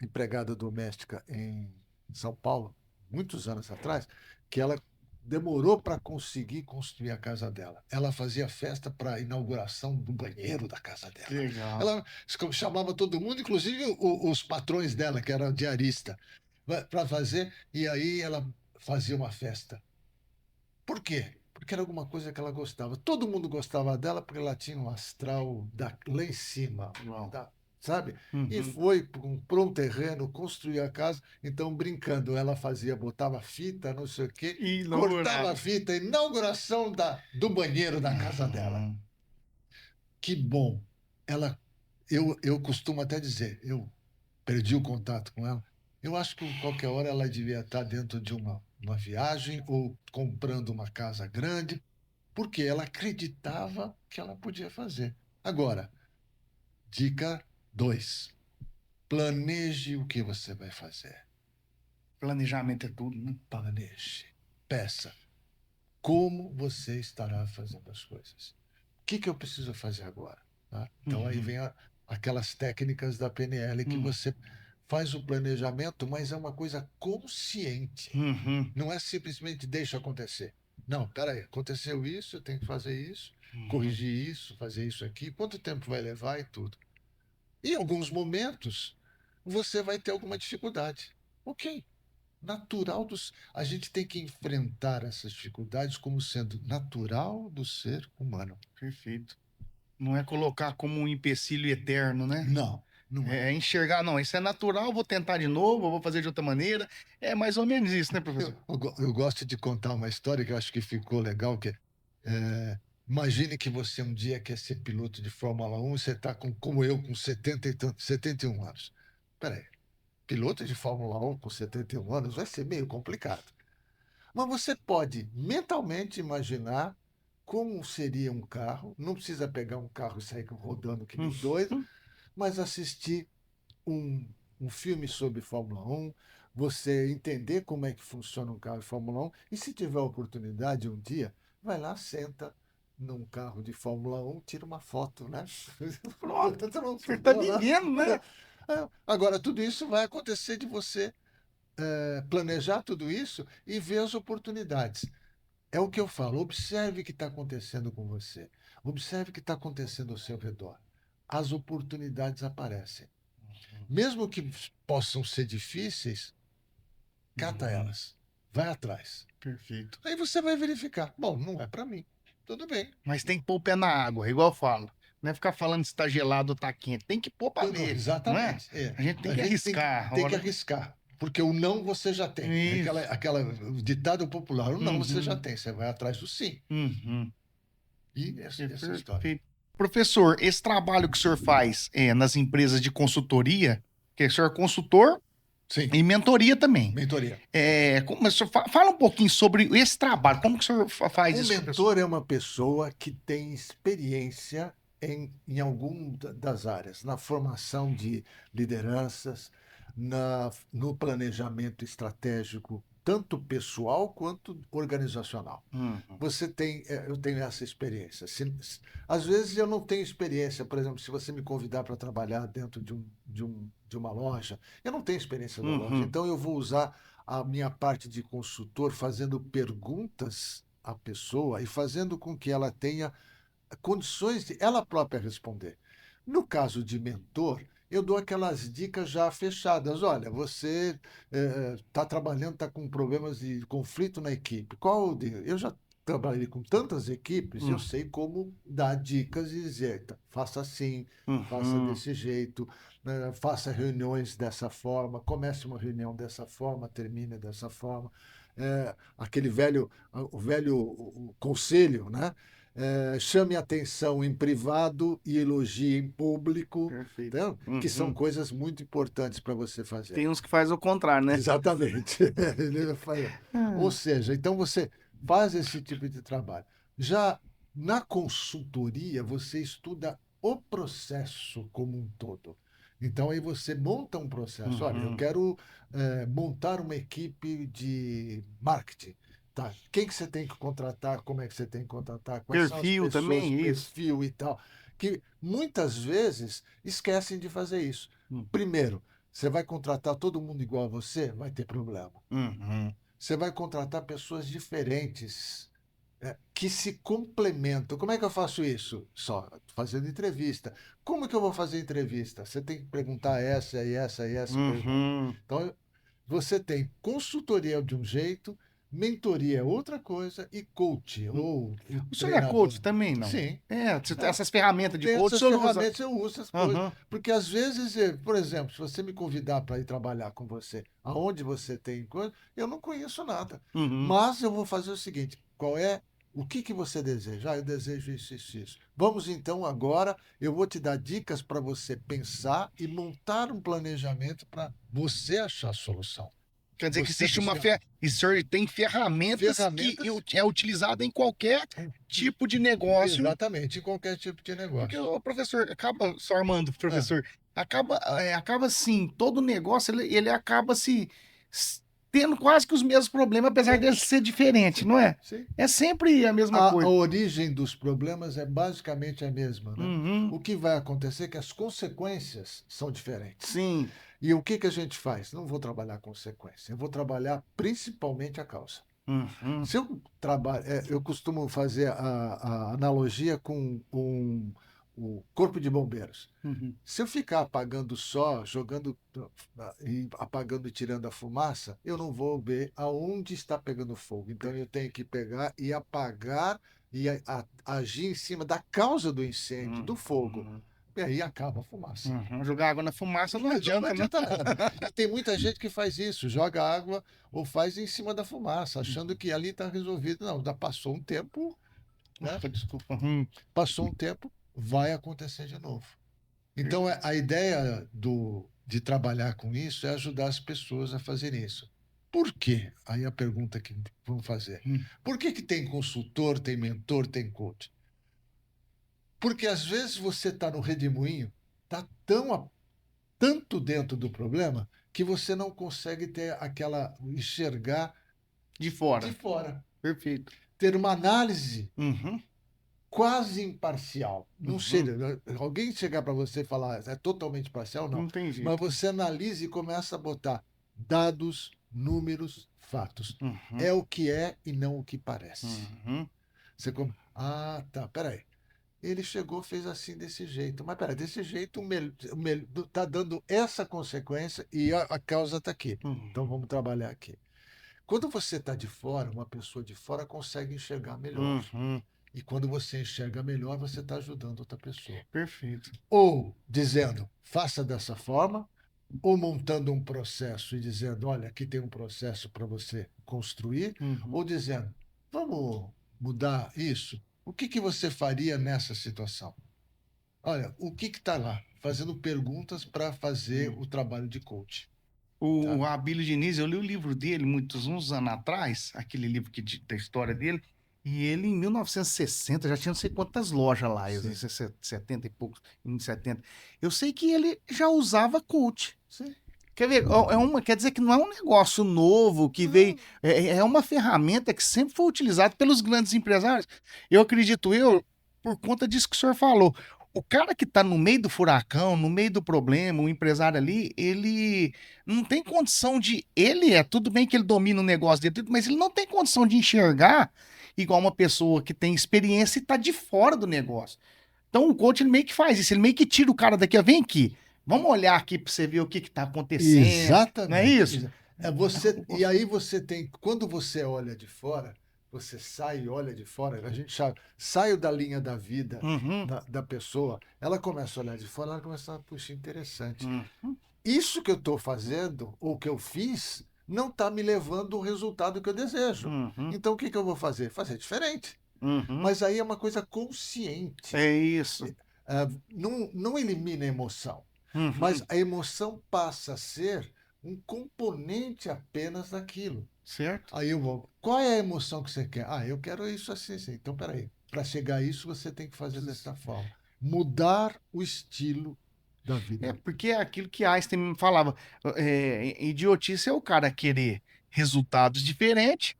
empregada doméstica em São Paulo, muitos anos atrás, que ela demorou para conseguir construir a casa dela. Ela fazia festa para a inauguração do banheiro da casa dela. Legal. Ela chamava todo mundo, inclusive os patrões dela, que era diarista, para fazer, e aí ela fazia uma festa. Por quê? Porque era alguma coisa que ela gostava. Todo mundo gostava dela porque ela tinha um astral lá em cima, sabe? E foi comprou um terreno, construiu a casa. Então, brincando, ela fazia, botava fita, não sei o quê, cortava a fita, inauguração do banheiro da casa dela. Que bom. Eu costumo até dizer, eu perdi o contato com ela. Eu acho que qualquer hora ela devia estar dentro de uma viagem ou comprando uma casa grande, porque ela acreditava que ela podia fazer. Agora, dica 2. Planeje o que você vai fazer. Planejamento é tudo, né? Planeje. Peça. Como você estará fazendo as coisas? O que eu preciso fazer agora? Tá? Então, aí vem aquelas técnicas da PNL que você faz o planejamento, mas é uma coisa consciente. Não é simplesmente deixa acontecer. Não, peraí, aconteceu isso, eu tenho que fazer isso, corrigir isso, fazer isso aqui. Quanto tempo vai levar e tudo? Em alguns momentos, você vai ter alguma dificuldade. Ok. Natural a gente tem que enfrentar essas dificuldades como sendo natural do ser humano. Perfeito. Não é colocar como um empecilho eterno, né? Não, não é. É enxergar, não, isso é natural, vou tentar de novo, vou fazer de outra maneira. É mais ou menos isso, né, professor? Eu gosto de contar uma história que eu acho que ficou legal, que imagine que você um dia quer ser piloto de Fórmula 1, você está como eu, com 71 anos. Peraí, piloto de Fórmula 1 com 71 anos vai ser meio complicado. Mas você pode mentalmente imaginar como seria um carro, não precisa pegar um carro e sair rodando que nem doido, mas assistir um um filme sobre Fórmula 1, você entender como é que funciona um carro de Fórmula 1, e se tiver oportunidade um dia, vai lá, senta num carro de Fórmula 1, tira uma foto, né? Pronto, Pronto, você tá deu lá. vivendo, né? Agora, tudo isso vai acontecer de você planejar tudo isso e ver as oportunidades. É o que eu falo, observe o que está acontecendo com você. Observe o que está acontecendo ao seu redor. As oportunidades aparecem. Mesmo que possam ser difíceis, cata elas. Vai atrás. Perfeito. Aí você vai verificar. Bom, não é para mim. Tudo bem. Mas tem que pôr o pé na água, igual eu falo. Não é ficar falando se tá gelado ou tá quente. Tem que pôr pra Não, ver, não é? exatamente. É. A gente tem A que gente arriscar. tem que Ora... arriscar. Porque o não você já tem. É Isso. o ditado popular, o não você já Uhum. tem. Você vai atrás do sim. Uhum. E essa história. Perfeito. Professor, esse trabalho que o senhor faz nas empresas de consultoria, que o senhor é consultor Sim, e mentoria também. mentoria. Como o senhor fala um pouquinho sobre esse trabalho, como que o senhor faz Um isso, professor? mentor é uma pessoa que tem experiência em algum das áreas, na formação de lideranças, no planejamento estratégico, tanto pessoal quanto organizacional. Uhum. Eu tenho essa experiência. Às vezes eu não tenho experiência, por exemplo, se você me convidar para trabalhar dentro de uma loja, eu não tenho experiência da loja, Uhum. então eu vou usar a minha parte de consultor fazendo perguntas à pessoa e fazendo com que ela tenha condições de ela própria responder. No caso de mentor, eu dou aquelas dicas já fechadas. Olha, você está trabalhando, está com problemas de conflito na equipe. Eu já trabalhei com tantas equipes, eu Uhum. sei como dar dicas e dizer, faça assim, faça Uhum. desse jeito, faça reuniões dessa forma, comece uma reunião dessa forma, termine dessa forma. Aquele o velho conselho, né? Chame atenção em privado e elogie em público, Perfeito. entendeu? Que são Uhum. coisas muito importantes para você fazer. Tem uns que faz o contrário, né? Exatamente. Ou seja, então você faz esse tipo de trabalho. Já na consultoria, você estuda o processo como um todo. Então, aí você monta um processo. Olha, eu Uhum. quero montar uma equipe de marketing. Tá. Quem que você tem que contratar? Como é que você tem que contratar? Quais são as Perfil pessoas, também, isso. perfil e tal. Que muitas vezes esquecem de fazer isso. Uhum. Primeiro, você vai contratar todo mundo igual a você? Vai ter problema. Uhum. Você vai contratar pessoas diferentes, que se complementam. Como é que eu faço isso? Só fazendo entrevista. Como que eu vou fazer entrevista? Você tem que perguntar essa e essa e essa pergunta. Uhum. Então, você tem consultoria de um jeito, mentoria é outra coisa e coach ou o O senhor é treinador. coach também, não? Sim. Você tem essas ferramentas de Tem coach, o essas senhor usa? ferramentas, eu uso essas coisas. Aham. Porque às vezes, por exemplo, se você me convidar para ir trabalhar com você, aonde você tem coisa, eu não conheço nada. Uhum. Mas eu vou fazer o seguinte: o que você deseja? Eu desejo isso, isso, isso. Vamos então agora, eu vou te dar dicas para você pensar e montar um planejamento para você achar a solução. Quer dizer que Você existe uma buscar e o senhor tem ferramentas que ferramentas. é utilizada em qualquer tipo de negócio. Exatamente, em qualquer tipo de Porque negócio. o professor acaba, só Armando, Ah, professor, acaba assim, todo negócio ele acaba tendo quase que os mesmos problemas, apesar sim, dele ser diferente, sim, não é? sim. É sempre a mesma A coisa. origem dos problemas é basicamente a mesma, né? Uhum. O que vai acontecer é que as consequências são diferentes. Sim. E o que a gente faz? Não vou trabalhar consequência, eu vou trabalhar principalmente a causa. Uhum. Se eu trabalho, eu costumo fazer a analogia com o corpo de bombeiros. Uhum. Se eu ficar apagando só, jogando e apagando e tirando a fumaça, eu não vou ver aonde está pegando fogo. Então eu tenho que pegar e apagar e agir em cima da causa do incêndio, do fogo. Uhum. E aí acaba a fumaça. Jogar água na fumaça não Não adianta, né? adianta nada. E tem muita gente que faz isso, joga água ou faz em cima da fumaça, achando que ali está resolvido. Não, já passou um tempo, né? Ufa, desculpa. Passou um tempo, vai acontecer de novo. Então, a ideia de trabalhar com isso é ajudar as pessoas a fazerem isso. Por quê? Aí a pergunta que vamos fazer. Hum. Por que tem consultor, tem mentor, tem coach? Porque às vezes você está no redemoinho, está tanto dentro do problema que você não consegue ter enxergar De de fora. fora. Perfeito. Ter uma análise Uhum. quase imparcial. Não Uhum. sei, alguém chegar para você e falar é totalmente parcial, não. Não tem jeito. Mas você analisa e começa a botar dados, números, fatos. Uhum. É o que é e não o que parece. Uhum. Você ah, tá, peraí. Ele chegou, fez assim, desse jeito. Mas peraí, desse jeito tá dando essa consequência e a causa está aqui. Uhum. Então vamos trabalhar aqui. Quando você está de fora, uma pessoa de fora consegue enxergar melhor. Uhum. E quando você enxerga melhor, você está ajudando outra pessoa. Perfeito. Ou dizendo, faça dessa forma, ou montando um processo e dizendo, olha, aqui tem um processo para você construir, Uhum. ou dizendo, vamos mudar isso. O que você faria nessa situação? Olha, o que está lá? Fazendo perguntas para fazer o trabalho de coach. O Abílio Diniz, eu li o livro dele uns anos atrás, aquele livro da história dele, e ele em 1960 já tinha não sei quantas lojas lá, eu Sim. sei, 70 e poucos, em 70. Eu sei que ele já usava coach. Sim. Quer ver? Quer dizer que não é um negócio novo que veio. É uma ferramenta que sempre foi utilizada pelos grandes empresários. Eu acredito, por conta disso que o senhor falou. O cara que está no meio do furacão, no meio do problema, o empresário ali, ele não tem condição de. Tudo bem que ele domina o negócio dele, mas ele não tem condição de enxergar igual uma pessoa que tem experiência e está de fora do negócio. Então o coach ele meio que faz isso, ele meio que tira o cara daqui, ó, vem aqui. Vamos olhar aqui para você ver o que está acontecendo. Exatamente. Não é isso? E aí você tem, quando você olha de fora, você sai e olha de fora, a gente sai da linha da vida Uhum. da pessoa, ela começa a olhar de fora, ela começa a, puxa, interessante. Uhum. Isso que eu estou fazendo, ou que eu fiz, não está me levando ao resultado que eu desejo. Uhum. Então o que eu vou fazer? Fazer diferente. Uhum. Mas aí é uma coisa consciente. É isso. Não elimina a emoção. Uhum. Mas a emoção passa a ser um componente apenas daquilo. Certo. Aí eu vou, qual é a emoção que você quer? Ah, eu quero isso assim, assim. Então, peraí, para chegar a isso, você tem que fazer dessa forma. Mudar o estilo da vida. É porque é aquilo que Einstein me falava. Idiotice é o cara querer resultados diferentes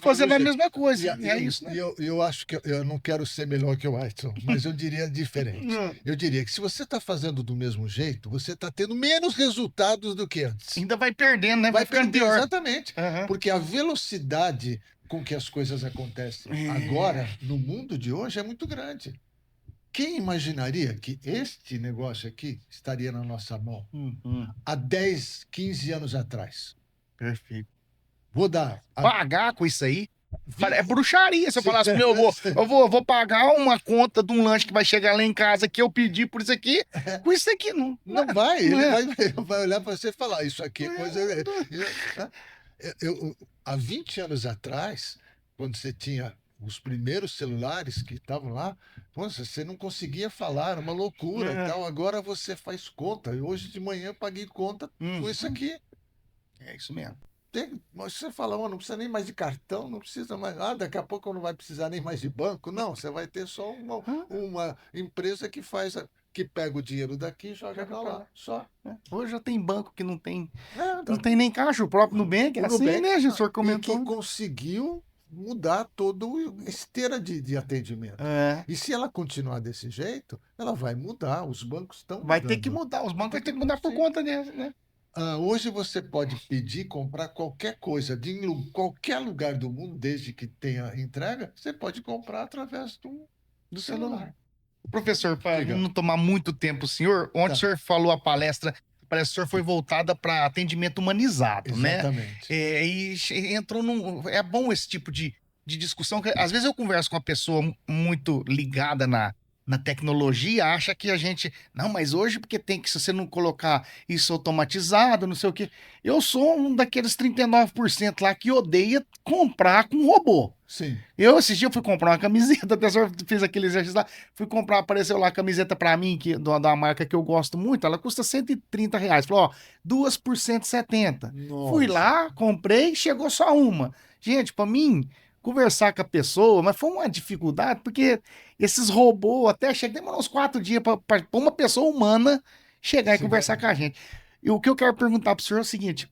fazendo a mesma coisa. É isso, né? E eu acho que eu não quero ser melhor que o Einstein, mas eu diria diferente. Eu diria que se você está fazendo do mesmo jeito, você está tendo menos resultados do que antes. Ainda vai perdendo, né? Vai ficando pior. Exatamente. Uhum. Porque a velocidade com que as coisas acontecem agora, no mundo de hoje, é muito grande. Quem imaginaria que este negócio aqui estaria na nossa mão há 10, 15 anos atrás? Perfeito. Vou dar. Pagar com isso aí? É bruxaria. Se eu falasse pro meu avô, eu vou pagar uma conta de um lanche que vai chegar lá em casa que eu pedi por isso aqui, com isso aqui não. Não vai. Ele vai olhar para você e falar: isso aqui é coisa. Há 20 anos atrás, quando você tinha os primeiros celulares que estavam lá, você não conseguia falar, era uma loucura e tal. Agora você faz conta. Hoje de manhã eu paguei conta com isso aqui. É isso mesmo. Mas você fala, não precisa nem mais de cartão, não precisa mais nada, daqui a pouco não vai precisar nem mais de banco. Não, você vai ter só uma empresa que que pega o dinheiro daqui e joga para lá. Só. Hoje já tem banco que não tem nem caixa, o próprio Nubank, é assim, né, gente? O senhor comentou. E que conseguiu mudar toda a esteira de atendimento. E se ela continuar desse jeito, ela vai mudar. Os bancos estão mudando. Vai ter que mudar, os bancos vão ter que mudar por conta dessa, né? Hoje você pode pedir, comprar qualquer coisa de qualquer lugar do mundo, desde que tenha entrega, você pode comprar através do celular. Professor, para não tomar muito tempo, senhor, ontem o senhor falou a palestra, parece que o senhor foi voltada para atendimento humanizado, Exatamente. né? E entrou É bom esse tipo de discussão, que às vezes eu converso com uma pessoa muito ligada na tecnologia, acha que a gente... Não, mas hoje porque se você não colocar isso automatizado, não sei o quê. Eu sou um daqueles 39% lá que odeia comprar com robô. Sim. Esses dias eu fui comprar uma camiseta, até só fiz aquele exercício lá, fui comprar, apareceu lá a camiseta pra mim, da marca que eu gosto muito, ela custa R$130. Falou, 2 por 170. Nossa. Fui lá, comprei, chegou só uma. Gente, pra mim... conversar com a pessoa, mas foi uma dificuldade, porque esses robôs até demorou uns 4 dias para uma pessoa humana chegar e Sim, conversar com a gente. E o que eu quero perguntar para o senhor é o seguinte: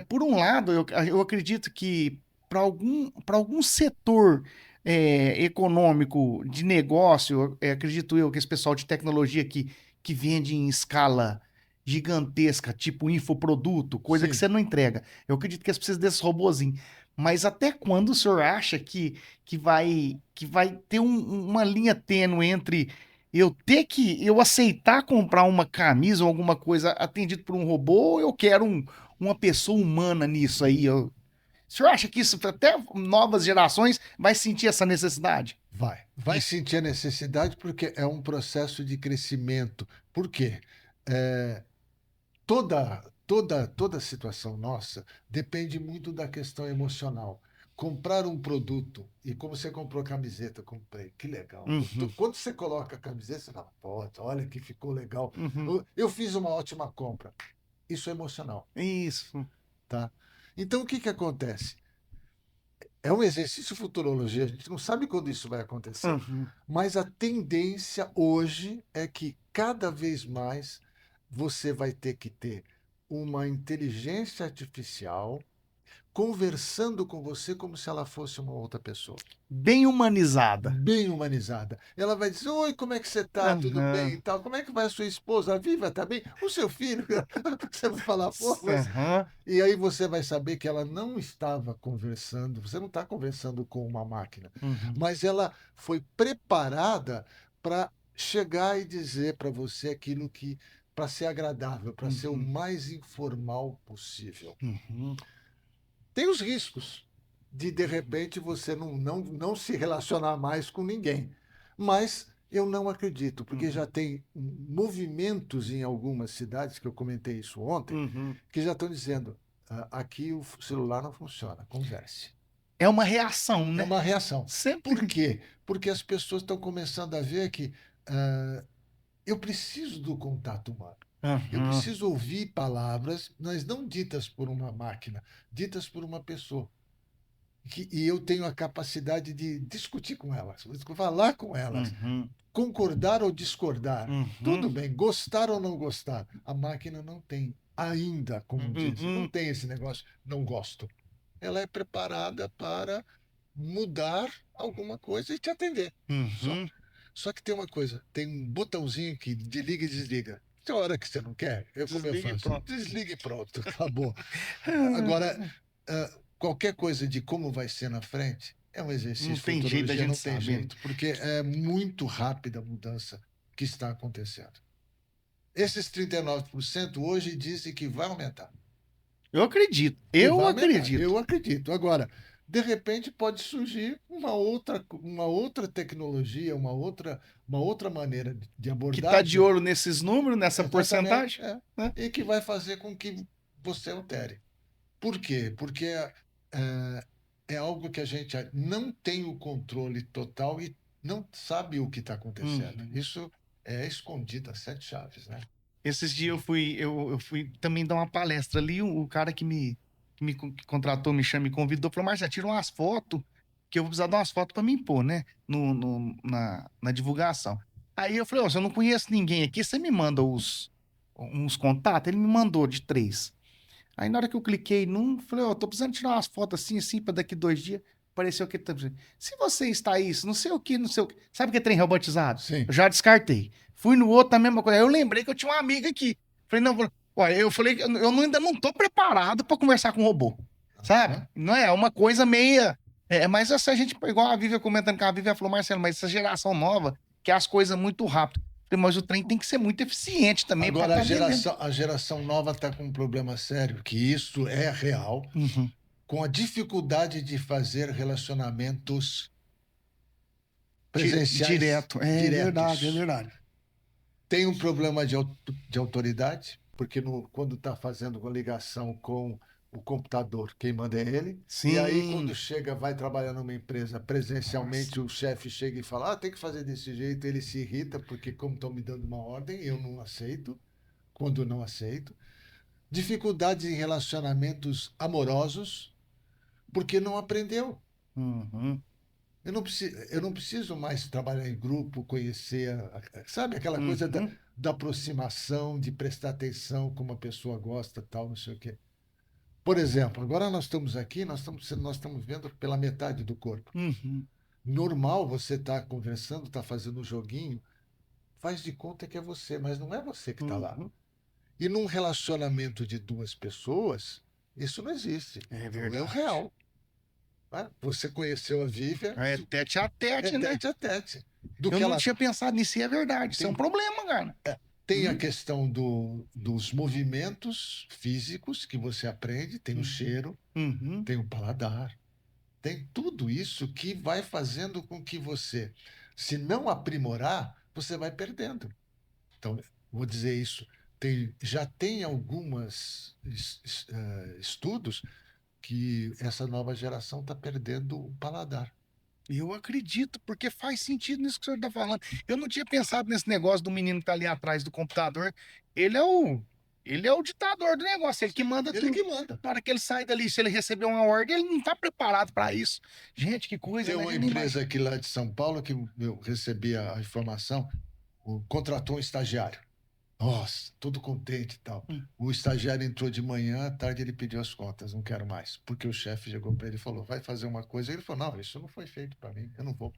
por um lado, eu acredito que para algum setor econômico de negócio, acredito eu que esse pessoal de tecnologia que vende em escala gigantesca, tipo infoproduto, coisa que sim. você não entrega. Eu acredito que eles precisam desses robozinhos. Mas até quando o senhor acha que vai ter uma linha tênue entre eu aceitar comprar uma camisa ou alguma coisa atendido por um robô, ou eu quero uma pessoa humana nisso aí? O senhor acha que isso, até novas gerações, vai sentir essa necessidade? Vai sentir a necessidade porque é um processo de crescimento. Por quê? É, toda situação nossa depende muito da questão emocional. Comprar um produto, e como você comprou camiseta, comprei, que legal. Uhum, Quando você coloca a camiseta, você fala, pô, olha que ficou legal. uhum. Eu fiz uma ótima compra. Isso é emocional, Isso. tá? Então, o que que acontece? É um exercício de futurologia, a gente não sabe quando isso vai acontecer. Uhum, Mas a tendência hoje é que cada vez mais você vai ter que ter uma inteligência artificial conversando com você como se ela fosse uma outra pessoa, bem humanizada. bem humanizada. Ela vai dizer: Oi, como é que você está? Tudo bem Aham. e tal? Como é que vai a sua esposa? Viva, está bem? O seu filho? Você vai falar, pô, mas Aham. e aí você vai saber que ela não estava conversando, você não está conversando com uma máquina, Uhum, mas ela foi preparada para chegar e dizer para você aquilo que, para ser agradável, para ser o uhum, mais informal possível. uhum, Tem os riscos de repente, você não se relacionar mais com ninguém. Mas eu não acredito, porque uhum, já tem movimentos em algumas cidades, que eu comentei isso ontem, uhum. que já estão dizendo: aqui o celular não funciona, converse. É uma reação, É né? uma reação. Por Sempre. quê? Porque as pessoas estão começando a ver que eu preciso do contato humano. Eu Aham. preciso ouvir palavras, mas não ditas por uma máquina, ditas por uma pessoa. E eu tenho a capacidade de discutir com elas, falar com elas, Uhum, concordar ou discordar. uhum, Tudo bem, gostar ou não gostar. A máquina não tem ainda, como dizem, não uhum, tem esse negócio, não gosto. Ela é preparada para mudar alguma coisa e te atender. Só. uhum. Só que tem uma coisa, tem um botãozinho que desliga e desliga. Tem hora que você não quer, como eu Desliga e faço? pronto. Desliga e pronto, acabou. Agora, qualquer coisa de como vai ser na frente é um exercício Não de tem jeito da futurologia, gente não tem saber, né? jeito, porque é muito rápida a mudança que está acontecendo. Esses 39% hoje dizem que vai aumentar. Eu acredito. Que Eu vai aumentar, acredito. eu acredito. Agora, de repente pode surgir uma outra tecnologia, uma outra maneira de Que tá de abordagem, olho nesses números, nessa exatamente, porcentagem, né? e que vai fazer com que você altere. Por quê? Porque é algo que a gente não tem o controle total e não sabe o que está acontecendo. Uhum. Isso é escondido a sete chaves, né? Esses dias eu fui também dar uma palestra ali, o cara que contratou, me convidou, falou, Marcia, tira umas fotos, que eu vou precisar de umas fotos pra mim pôr, né? Na divulgação. Aí eu falei, ó, se eu não conheço ninguém aqui, você me manda uns contatos? Ele me mandou de 3. Aí na hora que eu cliquei num, falei, ó, tô precisando tirar umas fotos assim, assim, pra daqui 2 dias. Apareceu que tá dizendo, se você está isso, não sei o que, não sei o que. Sabe o que é trem robotizado? Sim. Eu já descartei. Fui no outro, a mesma coisa. Aí eu lembrei que eu tinha uma amiga aqui. Falei, não, olha, eu falei, ainda não tô preparado pra conversar com um robô. Sabe? Aham. Não é uma coisa meia. Mas essa gente, igual a Vivian comentando com a Vivian, ela falou, Marcelo, mas essa geração nova quer as coisas muito rápido. Falei, mas o trem tem que ser muito eficiente também pra Agora, estar vendendo. a geração nova está com um problema sério, que isso é real, Uhum. com a dificuldade de fazer relacionamentos presenciais Direto. É verdade, é diretos. verdade. Tem um problema de autoridade, porque quando está fazendo uma ligação com o computador, quem manda é ele. E aí, quando Sim. chega, vai trabalhar numa empresa Nossa. presencialmente, o chefe chega e fala: tem que fazer desse jeito. Ele se irrita, porque, como estão me dando uma ordem, eu não aceito. Quando não aceito. Dificuldades em relacionamentos amorosos, porque não aprendeu. Uhum. Eu não preciso mais trabalhar em grupo, conhecer, sabe, aquela coisa Uhum. da aproximação, de prestar atenção como a pessoa gosta, tal, não sei o quê. Por exemplo, agora nós estamos aqui, nós estamos vendo pela metade do corpo. Uhum. Normal você estar conversando, estar fazendo um joguinho, faz de conta que é você, mas não é você que está lá. Uhum. E num relacionamento de duas pessoas, isso não existe. É Não é o verdade. real. Né? Você conheceu a Vivian, É tete a é tete, né? tete a tete. Do Eu que não ela tinha pensado nisso e é verdade. Isso é um tem, problema, cara. tem a Hum? questão dos movimentos físicos que você aprende, tem o cheiro, Uhum. tem o paladar, tem tudo isso que vai fazendo com que você, se não aprimorar, você vai perdendo. Então, vou dizer isso. Já tem alguns estudos que essa nova geração está perdendo o paladar. Eu acredito, porque faz sentido nisso que o senhor está falando. Eu não tinha pensado nesse negócio do menino que tá ali atrás do computador. Ele é o, ele é o ditador do negócio, ele que manda Ele tudo. que manda. Na hora que ele sai dali, se ele receber uma ordem, ele não está preparado para isso. Gente, que coisa, Tem né? uma Eu não empresa imagino. aqui lá de São Paulo que eu recebi a informação, contratou um estagiário. Nossa, todo contente e tal. Hum. O estagiário entrou de manhã, à tarde ele pediu as contas, não quero mais. Porque o chefe chegou para ele e falou, vai fazer uma coisa. Ele falou, não, isso não foi feito para mim, eu não vou.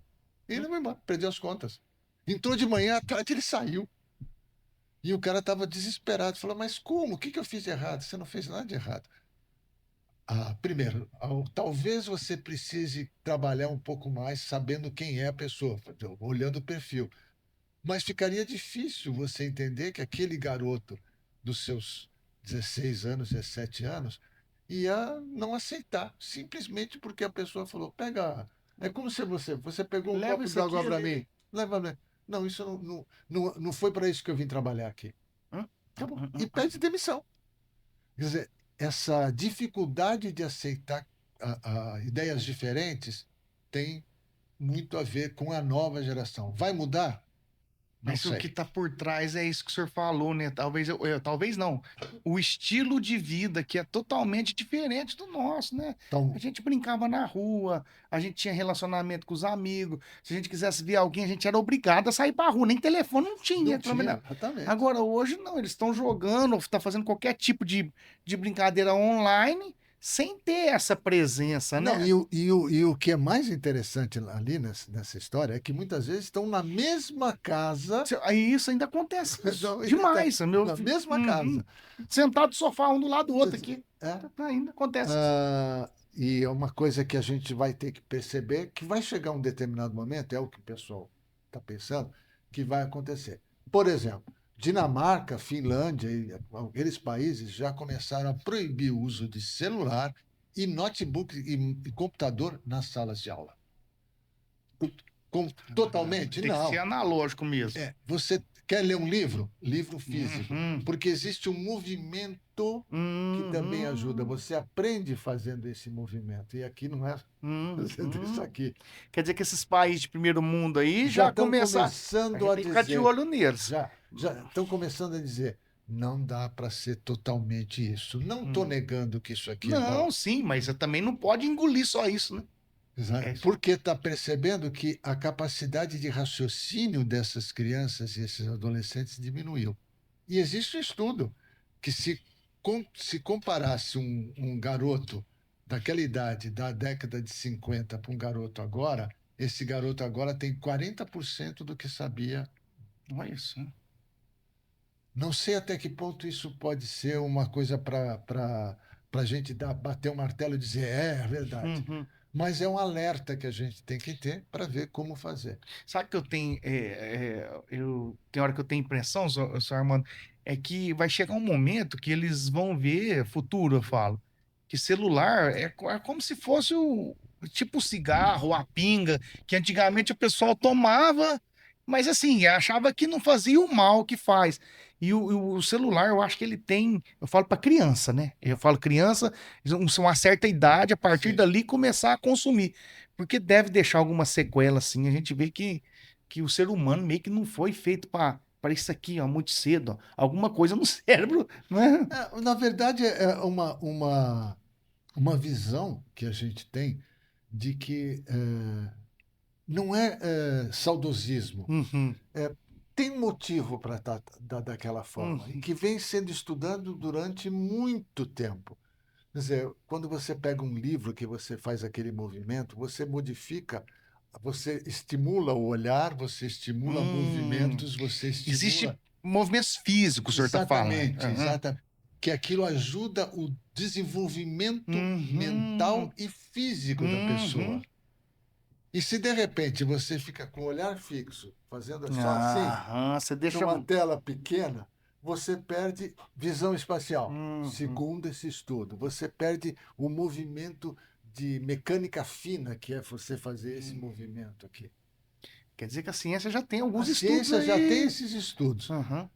E ele foi embora, perdeu as contas. Entrou de manhã, à tarde ele saiu. E o cara estava desesperado, falou, mas como? O que eu fiz de errado? Você não fez nada de errado. Primeiro, talvez você precise trabalhar um pouco mais sabendo quem é a pessoa, olhando o perfil. Mas ficaria difícil você entender que aquele garoto dos seus 16 anos, 17 anos, ia não aceitar, simplesmente porque a pessoa falou: pega. É como se você pegou um Leva copo isso aqui. d'água para mim. Leva. Não, isso não foi para isso que eu vim trabalhar aqui. Hum? Acabou. E pede demissão. Quer dizer, essa dificuldade de aceitar ideias diferentes tem muito a ver com a nova geração. Vai mudar? Não Mas o que sei. está por trás é isso que o senhor falou, né? Talvez talvez não. O estilo de vida que é totalmente diferente do nosso, né? Então, A gente brincava na rua, a gente tinha relacionamento com os amigos. Se a gente quisesse ver alguém, a gente era obrigado a sair para rua. Nem telefone não tinha, não pelo menos tinha, não. exatamente. Agora, hoje não, eles estão jogando, está fazendo qualquer tipo de brincadeira online sem ter essa presença, Não, né? e o que é mais interessante ali nessa história é que muitas vezes estão na mesma casa, Aí isso ainda acontece isso. não, Demais, meu na filho. mesma Uhum. casa. Sentado no sofá, um do lado do outro aqui. É. Ainda acontece isso. E é uma coisa que a gente vai ter que perceber que vai chegar um determinado momento, é o que o pessoal está pensando, que vai acontecer. Por exemplo, Dinamarca, Finlândia e aqueles países já começaram a proibir o uso de celular e notebook e computador nas salas de aula. Totalmente? Tem que ser Não. analógico mesmo. Você quer ler um livro? Livro físico. Uhum. Porque existe um movimento que também ajuda. Uhum. Você aprende fazendo esse movimento. E aqui não é fazendo isso Uhum. aqui. Quer dizer que esses países de primeiro mundo aí Já já estão começaram. A começando gente a tem que ficar de dizer, olho neles. já estão começando a dizer, não dá para ser totalmente isso. Não estou Hum. negando que isso aqui é bom. Não, sim, mas você também não pode engolir só isso, né? É isso. Porque está percebendo que a capacidade de raciocínio dessas crianças e esses adolescentes diminuiu. E existe um estudo que se comparasse um garoto daquela idade, da década de 50, para um garoto agora, esse garoto agora tem 40% do que sabia. Olha isso. Né? Não sei até que ponto isso pode ser uma coisa para a gente bater o martelo e dizer, é verdade. Uhum. Mas é um alerta que a gente tem que ter para ver como fazer. Sabe que eu tenho, tem hora que eu tenho impressão, senhor Armando, é que vai chegar um momento que eles vão ver futuro, eu falo, que celular é como se fosse tipo o cigarro, a pinga, que antigamente o pessoal tomava, mas assim, achava que não fazia o mal que faz. E o celular, eu acho que ele tem, eu falo para criança, né? Eu falo criança, uma certa idade, a partir Sim. dali começar a consumir. Porque deve deixar alguma sequela, assim. A gente vê que o ser humano meio que não foi feito para isso aqui, ó, muito cedo. Ó. Alguma coisa no cérebro, né? Na verdade, é uma visão que a gente tem de que não é saudosismo. Uhum. Tem um motivo para estar daquela forma, e que vem sendo estudado durante muito tempo. Quer dizer, quando você pega um livro que você faz aquele movimento, você modifica, você estimula o olhar, você estimula Hum. movimentos, você Existe estimula. movimentos físicos, o senhor está falando. Exatamente, Aham. exatamente. Que aquilo ajuda o desenvolvimento Uhum. mental e físico da pessoa. Uhum. E se de repente você fica com o olhar fixo, fazendo só assim, Aham, você deixa. numa tela pequena, você perde visão espacial. Uhum. Segundo esse estudo, você perde o movimento de mecânica fina, que é você fazer esse movimento aqui. Quer dizer que a ciência já tem A alguns estudos ciência já tem aí. esses estudos. Aham.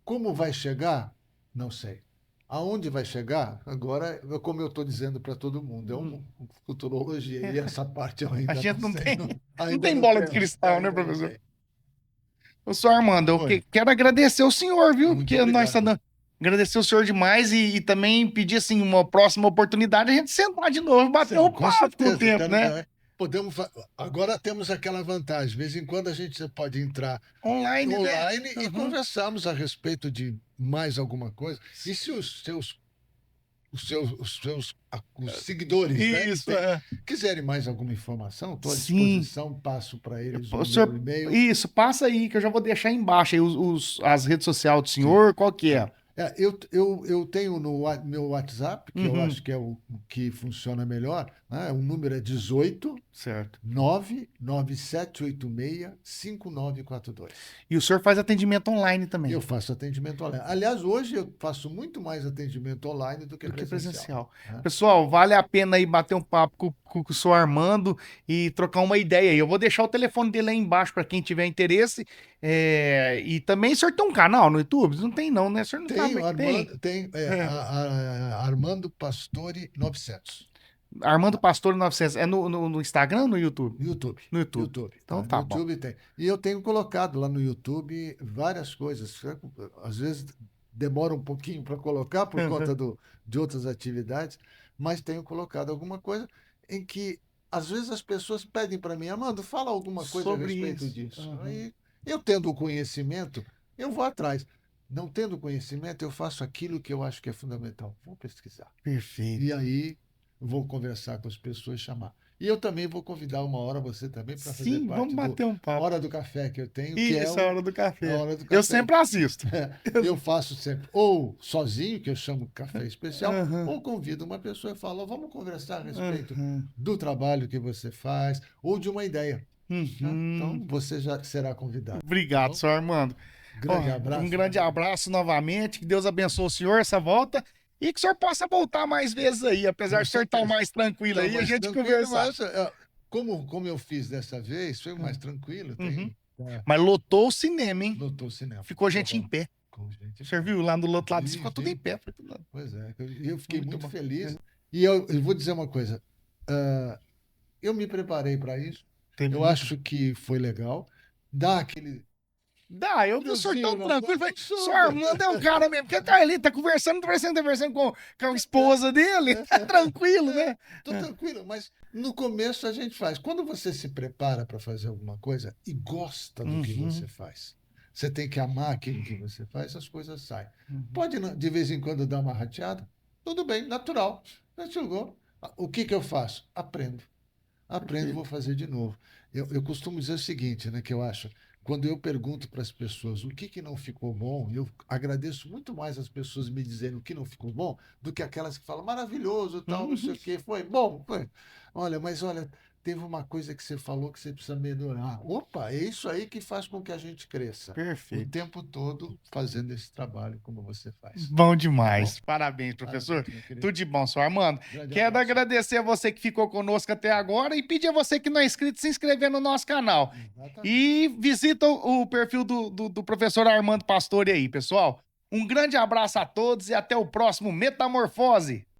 Como vai chegar? Não sei. Aonde vai chegar? Agora, como eu estou dizendo para todo mundo, é uma futurologia. E essa parte eu A ainda gente não não sei. tem, não Ainda tem não bola de tenho. cristal, né, Ainda não professor? tenho. Ô, senhor Armando, eu Oi. quero agradecer o senhor, viu? Muito Porque nós obrigado. estamos. Agradecer o senhor demais e também pedir, assim, uma próxima oportunidade a gente sentar de novo e bater um Com papo com o certeza. tempo, né? Podemos. Agora temos aquela vantagem. De vez em quando a gente pode entrar Online, né? online e Uhum. conversarmos a respeito de mais alguma coisa. E se os seguidores, né, Isso, é. quiserem mais alguma informação, estou à Sim. disposição, passo para eles O o senhor, meu e-mail. isso, passa aí que eu já vou deixar embaixo aí as redes sociais do senhor, qual que é? Eu tenho no meu WhatsApp, que eu Uhum. acho que é o que funciona melhor, né? O número é 18 Certo. 99786-5942. E o senhor faz atendimento online também, Eu faço atendimento online. Aliás, hoje eu faço muito mais atendimento online do que do que presencial. presencial. Né? Pessoal, vale a pena aí bater um papo com o senhor Armando e trocar uma ideia aí. Eu vou deixar o telefone dele aí embaixo para quem tiver interesse. E também o senhor tem um canal no YouTube? Não tem não, né? O senhor não tá... Tem, Tem. É. Armando Pastore 900. Armando Pastor 900. É no Instagram ou no YouTube? No YouTube. No YouTube. YouTube. Então No tá bom. YouTube tem. E eu tenho colocado lá no YouTube várias coisas. Às vezes demora um pouquinho para colocar por conta de outras atividades, mas tenho colocado alguma coisa em que às vezes as pessoas pedem para mim, Armando, fala alguma coisa a Sobre respeito isso. disso. Aí eu tendo o conhecimento, eu vou atrás. Não tendo conhecimento, eu faço aquilo que eu acho que é fundamental. Vou pesquisar. Perfeito. E aí vou conversar com as pessoas, chamar. E eu também vou convidar uma hora você também para fazer Sim, parte vamos bater um papo. Hora do Café que eu tenho, que é Isso, a hora do a café. Hora do Eu Café. sempre assisto. Eu faço sempre ou sozinho, que eu chamo café especial, Aham. ou convido uma pessoa e falo, vamos conversar a respeito Aham. do trabalho que você faz ou de uma ideia. Né? Então, Uhum. você já será convidado. Obrigado, Bom, senhor Armando. grande Ó, abraço. um grande abraço novamente. Que Deus abençoe o senhor essa volta. E que o senhor possa voltar mais vezes aí. Apesar de o senhor estar mais tranquilo Tá aí, a mais gente tranquilo, conversar. mas como eu fiz dessa vez, foi mais tranquilo. Uhum. Mas lotou o cinema, hein? Lotou o cinema. Ficou gente em pé. Gente, O senhor viu lá do outro lado, Vi, ficou tudo vi. em pé. Foi tudo... Pois é, eu fiquei Muito muito bom. feliz. E eu vou dizer uma coisa. Eu me preparei para isso. Teve Eu muito- acho que foi legal. Dá aquele. Dá, eu vi o senhor tão friozinho na tranquilo. Falei, barriga. o senhor Armando é um cara mesmo, porque tá ali, tá conversando com a esposa dele, tá tranquilo, né? Tô tranquilo, mas no começo a gente faz. Quando você se prepara para fazer alguma coisa e gosta do que você faz, você tem que amar aquilo que você faz, as coisas saem. Pode de vez em quando dar uma rateada? Tudo bem, natural. Já chegou. O que eu faço? Aprendo. Aprendo, vou fazer de novo. Eu costumo dizer o seguinte, né, que eu acho, quando eu pergunto para as pessoas o que não ficou bom, eu agradeço muito mais as pessoas me dizerem o que não ficou bom do que aquelas que falam maravilhoso, tal, não sei o quê, foi bom, foi. Olha, teve uma coisa que você falou que você precisa melhorar. Opa, é isso aí que faz com que a gente cresça. O Perfeito. tempo todo fazendo esse trabalho como você faz. Bom demais. Parabéns, professor. Parabéns, meu querido. Tudo de bom, senhor Armando. Grande Quero abraço. agradecer a você que ficou conosco até agora e pedir a você que não é inscrito se inscrever no nosso canal. Exatamente. E visita o perfil do professor Armando Pastore aí, pessoal. Um grande abraço a todos e até o próximo Metamorfose.